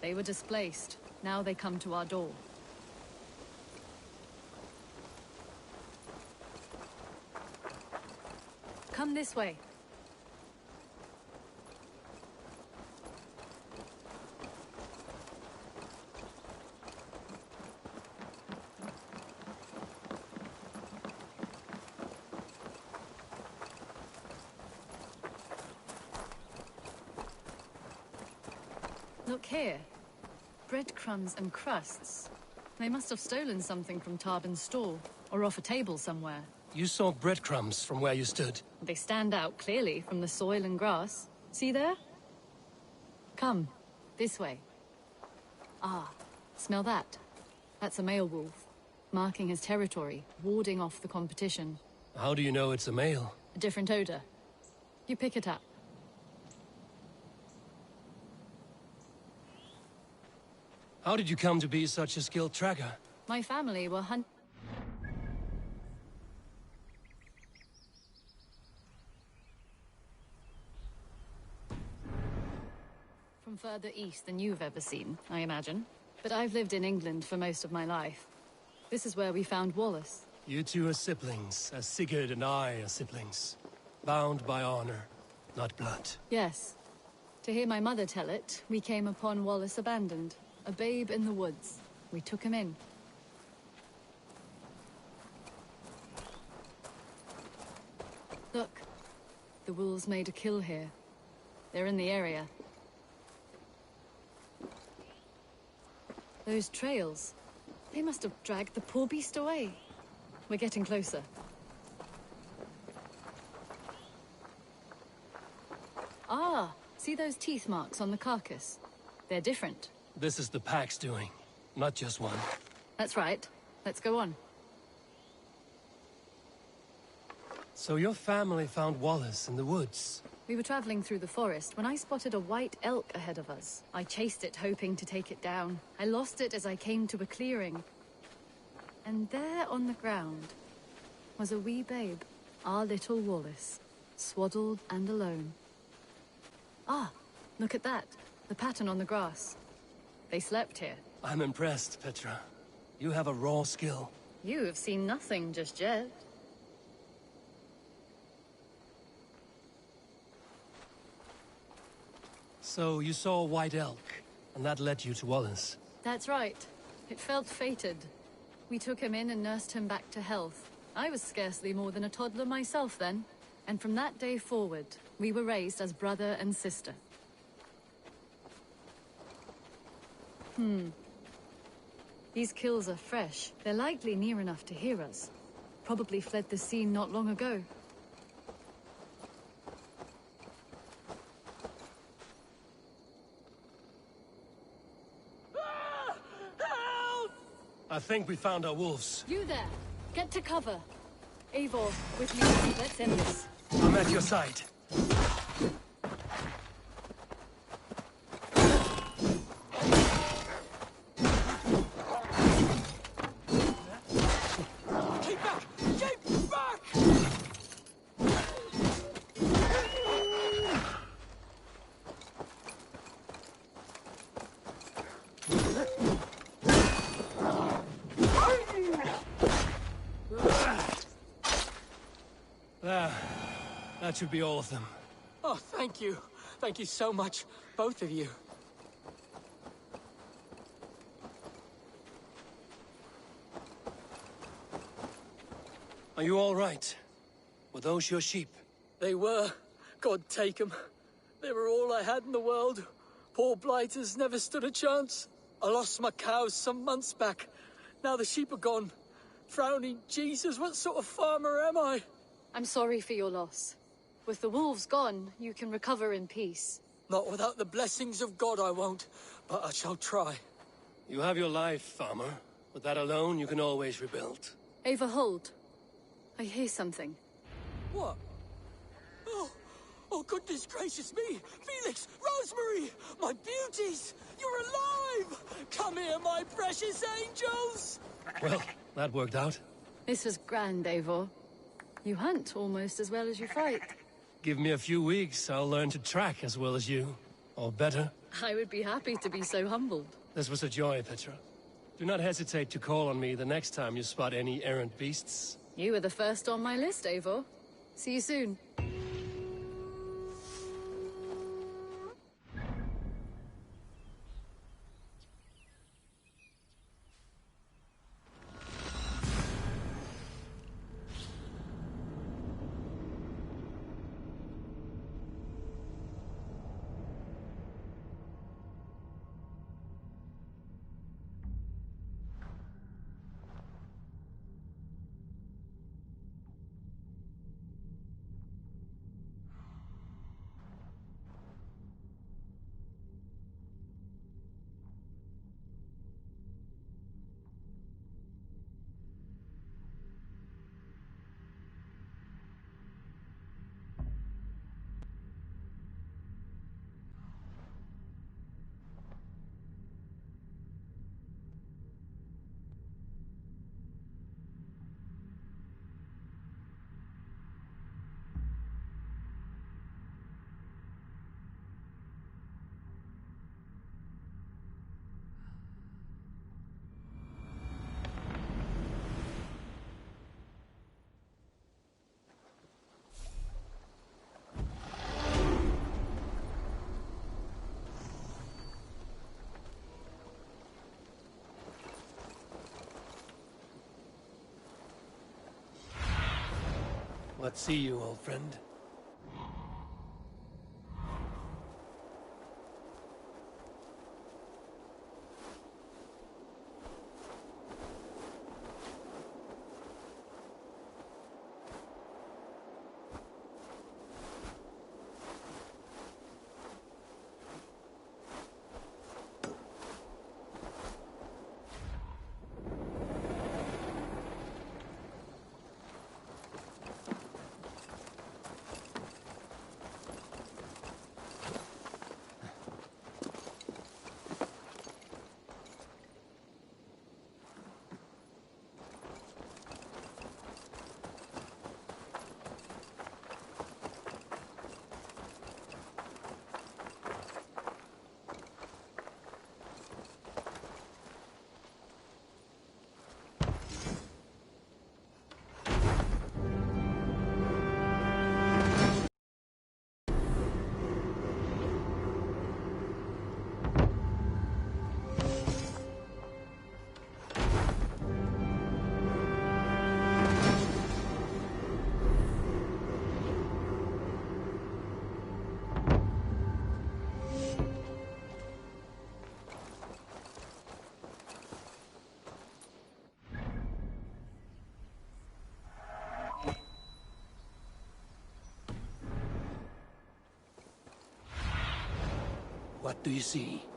They were displaced. Now they come to our door. Come this way. Look here. Breadcrumbs and crusts. They must have stolen something from Tarbin's store, or off a table somewhere. You saw breadcrumbs from where you stood. They stand out clearly from the soil and grass. See there? Come, this way. Ah, smell that? That's a male wolf, marking his territory, warding off the competition. How do you know it's a male? A different odor. You pick it up. How did you come to be such a skilled tracker? My family were from further east than you've ever seen, I imagine. But I've lived in England for most of my life. This is where we found Wallace. You two are siblings, as Sigurd and I are siblings. Bound by honor, not blood. Yes. To hear my mother tell it, we came upon Wallace abandoned. A babe in the woods. We took him in. Look, the wolves made a kill here. They're in the area. Those trails, they must have dragged the poor beast away. We're getting closer. Ah, see those teeth marks on the carcass? They're different. This is the pack's doing, not just one. That's right. Let's go on. So your family found Wallace in the woods? We were traveling through the forest when I spotted a white elk ahead of us. I chased it, hoping to take it down. I lost it as I came to a clearing. And there on the ground was a wee babe, our little Wallace, swaddled and alone. Ah, look at that. The pattern on the grass. They slept here. I'm impressed, Petra. You have a raw skill. You have seen nothing just yet. So you saw a white elk, and that led you to Wallace? That's right. It felt fated. We took him in and nursed him back to health. I was scarcely more than a toddler myself then. And from that day forward, we were raised as brother and sister. These kills are fresh. They're likely near enough to hear us. Probably fled the scene not long ago. I think we found our wolves. You there! Get to cover! Eivor, with me. Let's end this. I'm at your side. Keep back! Keep back! There. That should be all of them. Oh, thank you. Thank you so much, both of you. Are you all right? Were those your sheep? They were. God take them. They were all I had in the world. Poor blighters never stood a chance. I lost my cows some months back. Now the sheep are gone. Frowning Jesus, what sort of farmer am I? I'm sorry for your loss. With the wolves gone, you can recover in peace. Not without the blessings of God I won't, but I shall try. You have your life, farmer. With that alone, you can always rebuild. Ava, hold. I hear something. What? Oh, goodness gracious me! Felix! Rosemary! My beauties! You're alive! Come here, my precious angels! Well, that worked out. This was grand, Eivor. You hunt almost as well as you fight. Give me a few weeks, I'll learn to track as well as you. Or better. I would be happy to be so humbled. This was a joy, Petra. Do not hesitate to call on me the next time you spot any errant beasts. You were the first on my list, Eivor. See you soon. but see you, old friend. What do you see?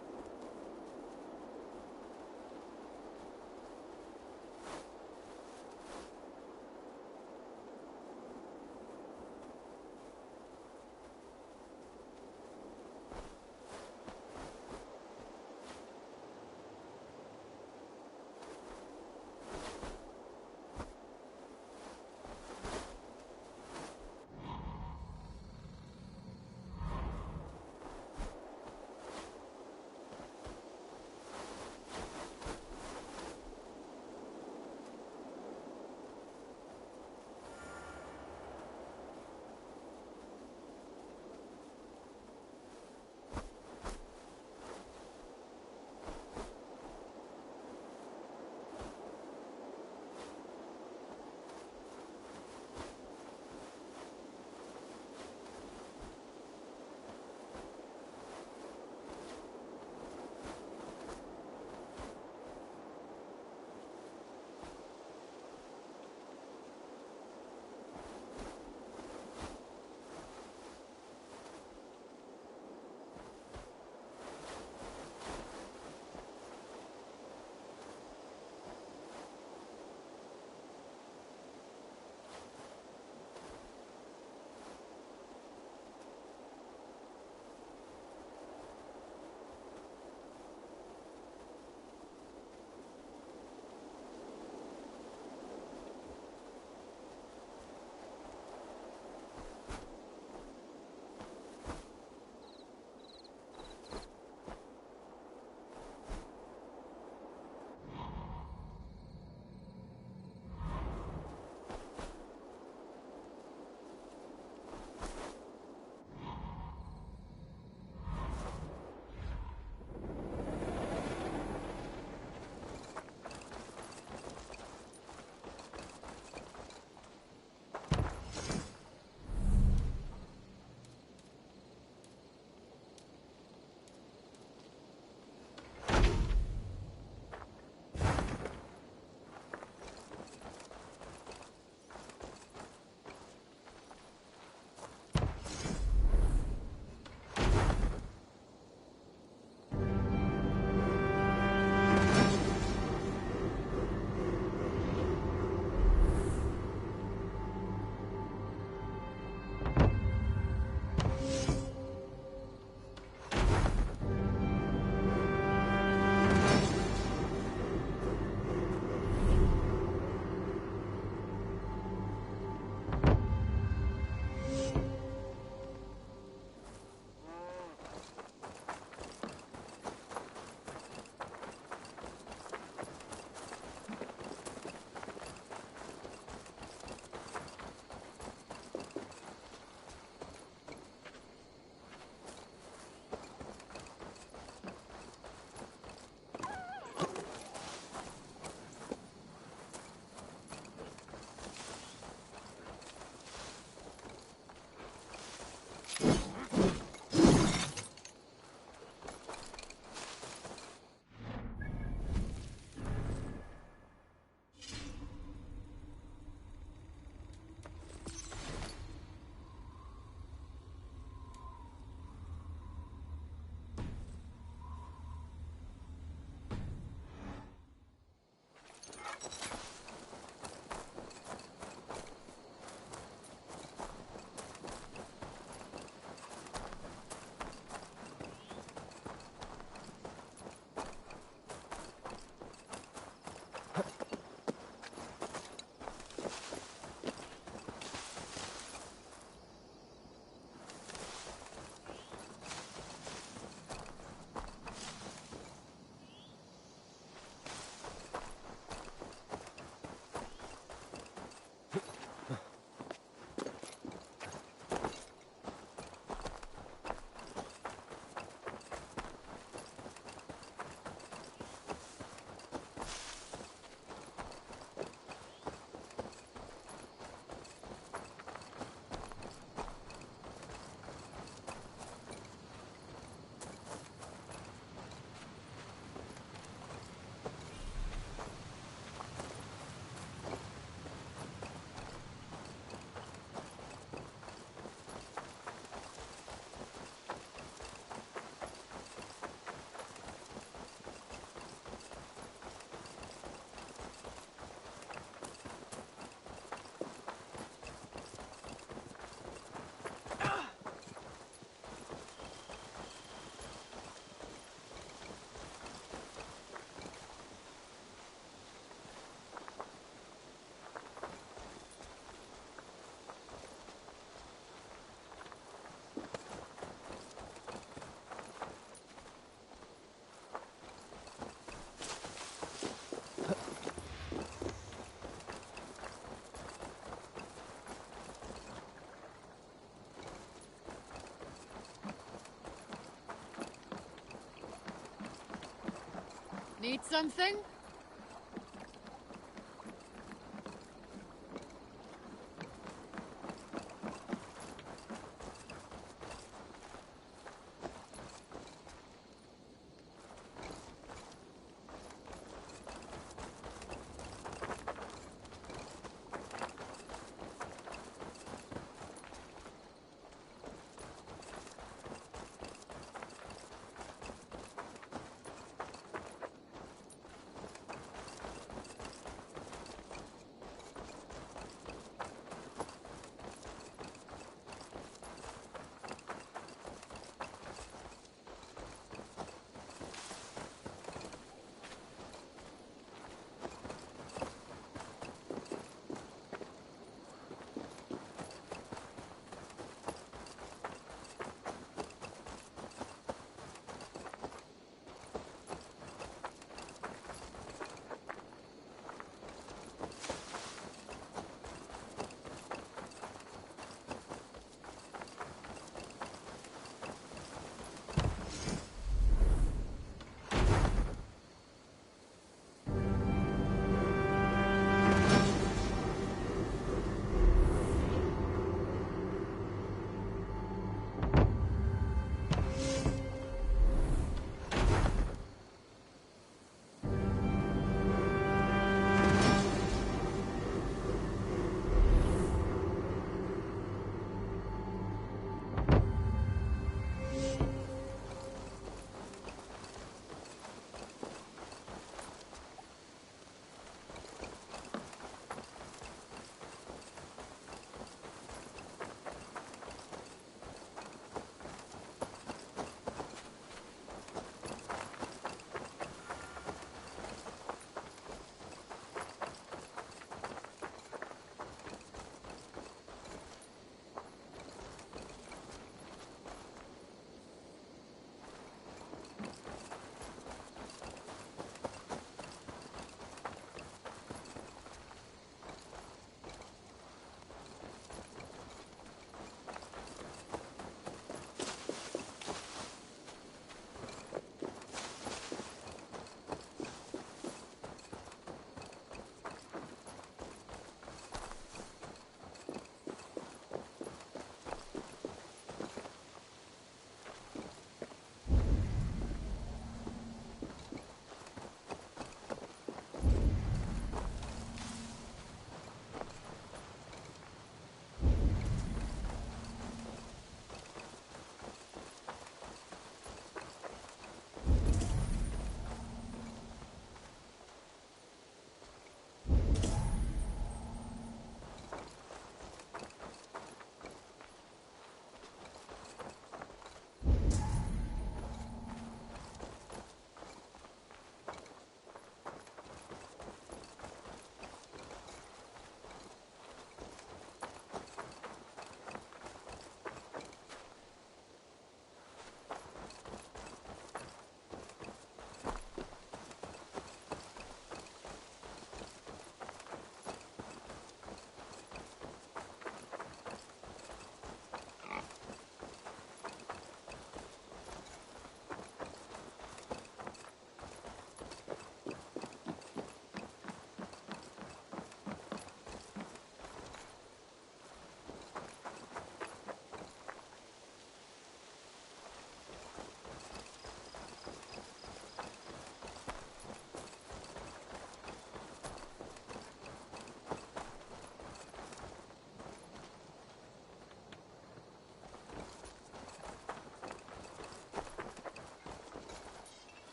Need something?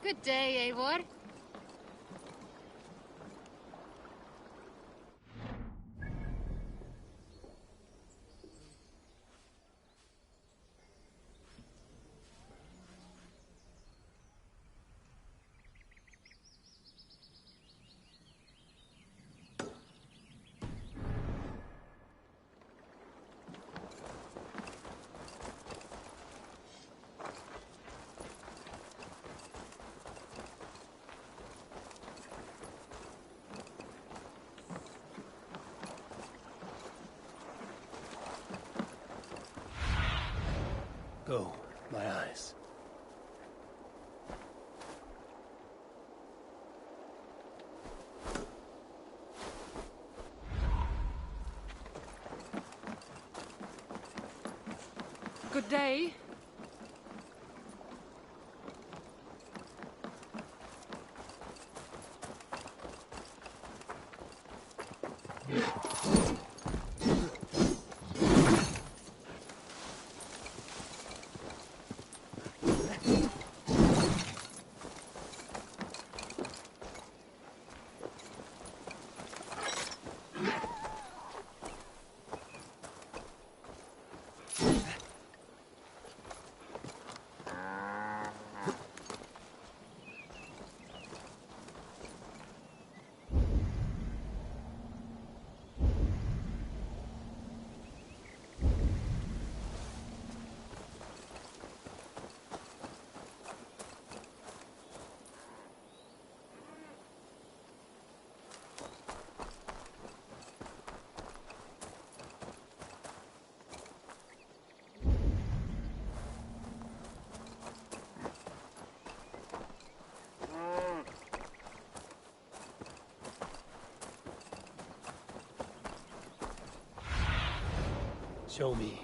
Good day, Eivor. Go, my eyes. Good day. Show me.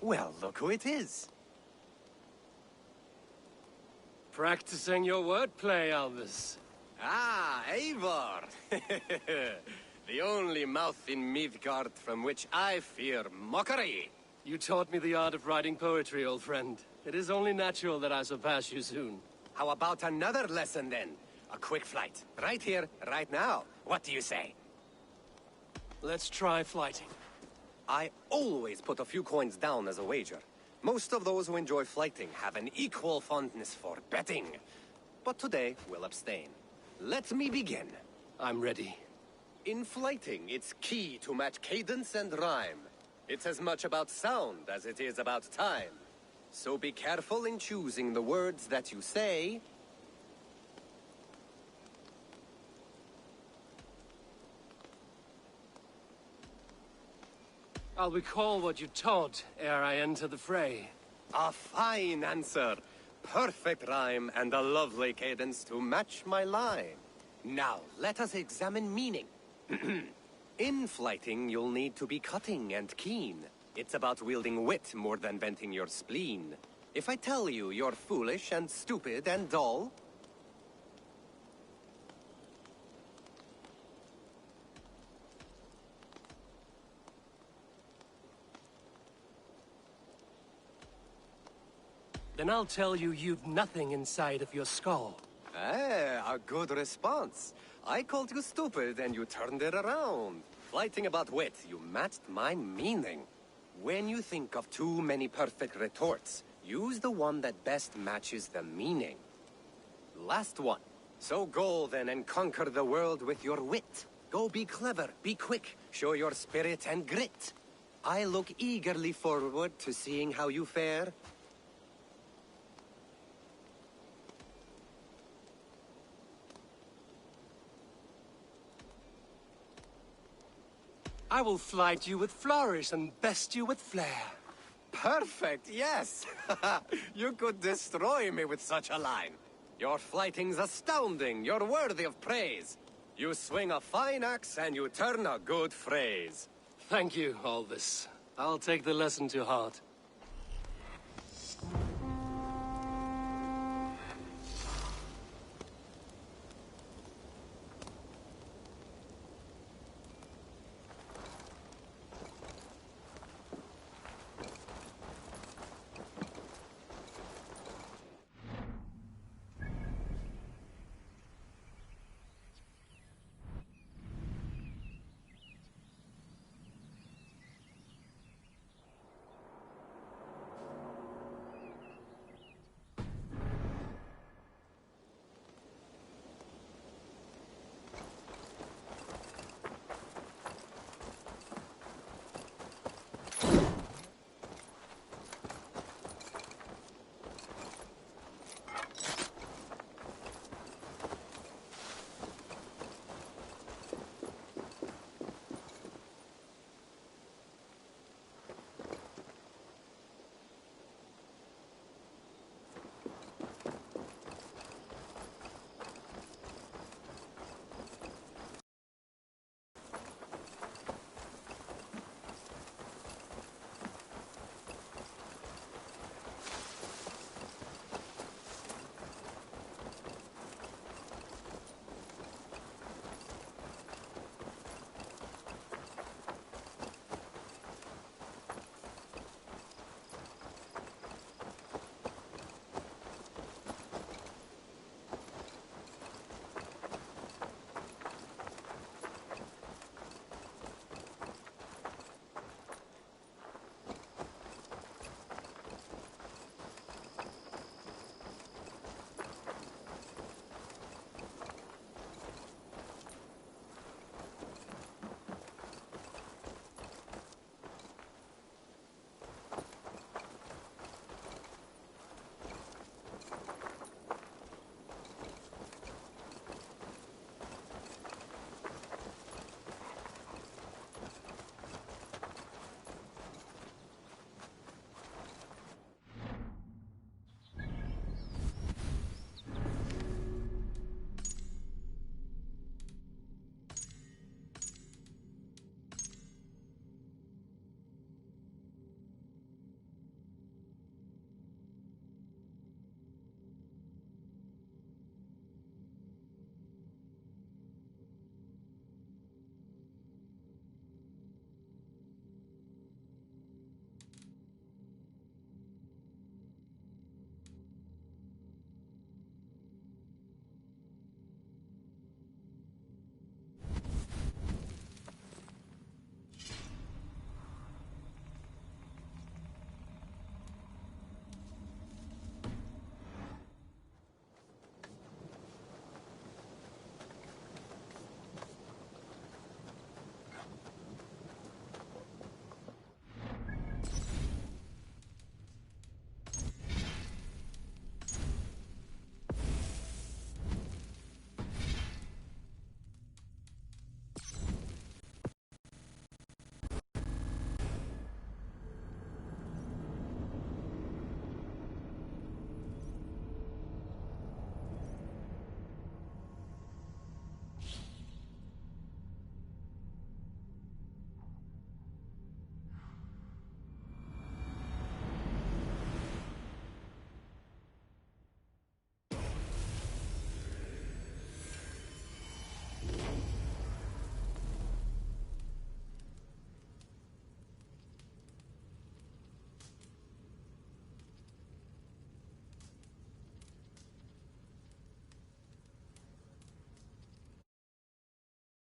Well, look who it is. Practicing your wordplay, Albus. Ah, Eivor. The only mouth in Midgard from which I fear mockery. You taught me the art of writing poetry, old friend. It is only natural that I surpass you soon. How about another lesson then? A quick flight. Right here, right now. What do you say? Let's try flighting. I always put a few coins down as a wager. Most of those who enjoy flighting have an equal fondness for betting. But today, we'll abstain. Let me begin. I'm ready. In flighting, it's key to match cadence and rhyme. It's as much about sound as it is about time. So be careful in choosing the words that you say. I'll recall what you taught ere I enter the fray. A fine answer. Perfect rhyme and a lovely cadence to match my line. Now, let us examine meaning. In flighting, you'll need to be cutting and keen. It's about wielding wit more than venting your spleen. If I tell you you're foolish and stupid and dull, then I'll tell you you've nothing inside of your skull. a good response. I called you stupid and you turned it around. Flighting about wit, you matched my meaning. When you think of too many perfect retorts, use the one that best matches the meaning. Last one. So go then and conquer the world with your wit. Go be clever, be quick, show your spirit and grit. I look eagerly forward to seeing how you fare. I will flight you with flourish and best you with flair. Perfect, yes! You could destroy me with such a line. Your flighting's astounding, you're worthy of praise. You swing a fine axe and you turn a good phrase. Thank you, Aldous. I'll take the lesson to heart.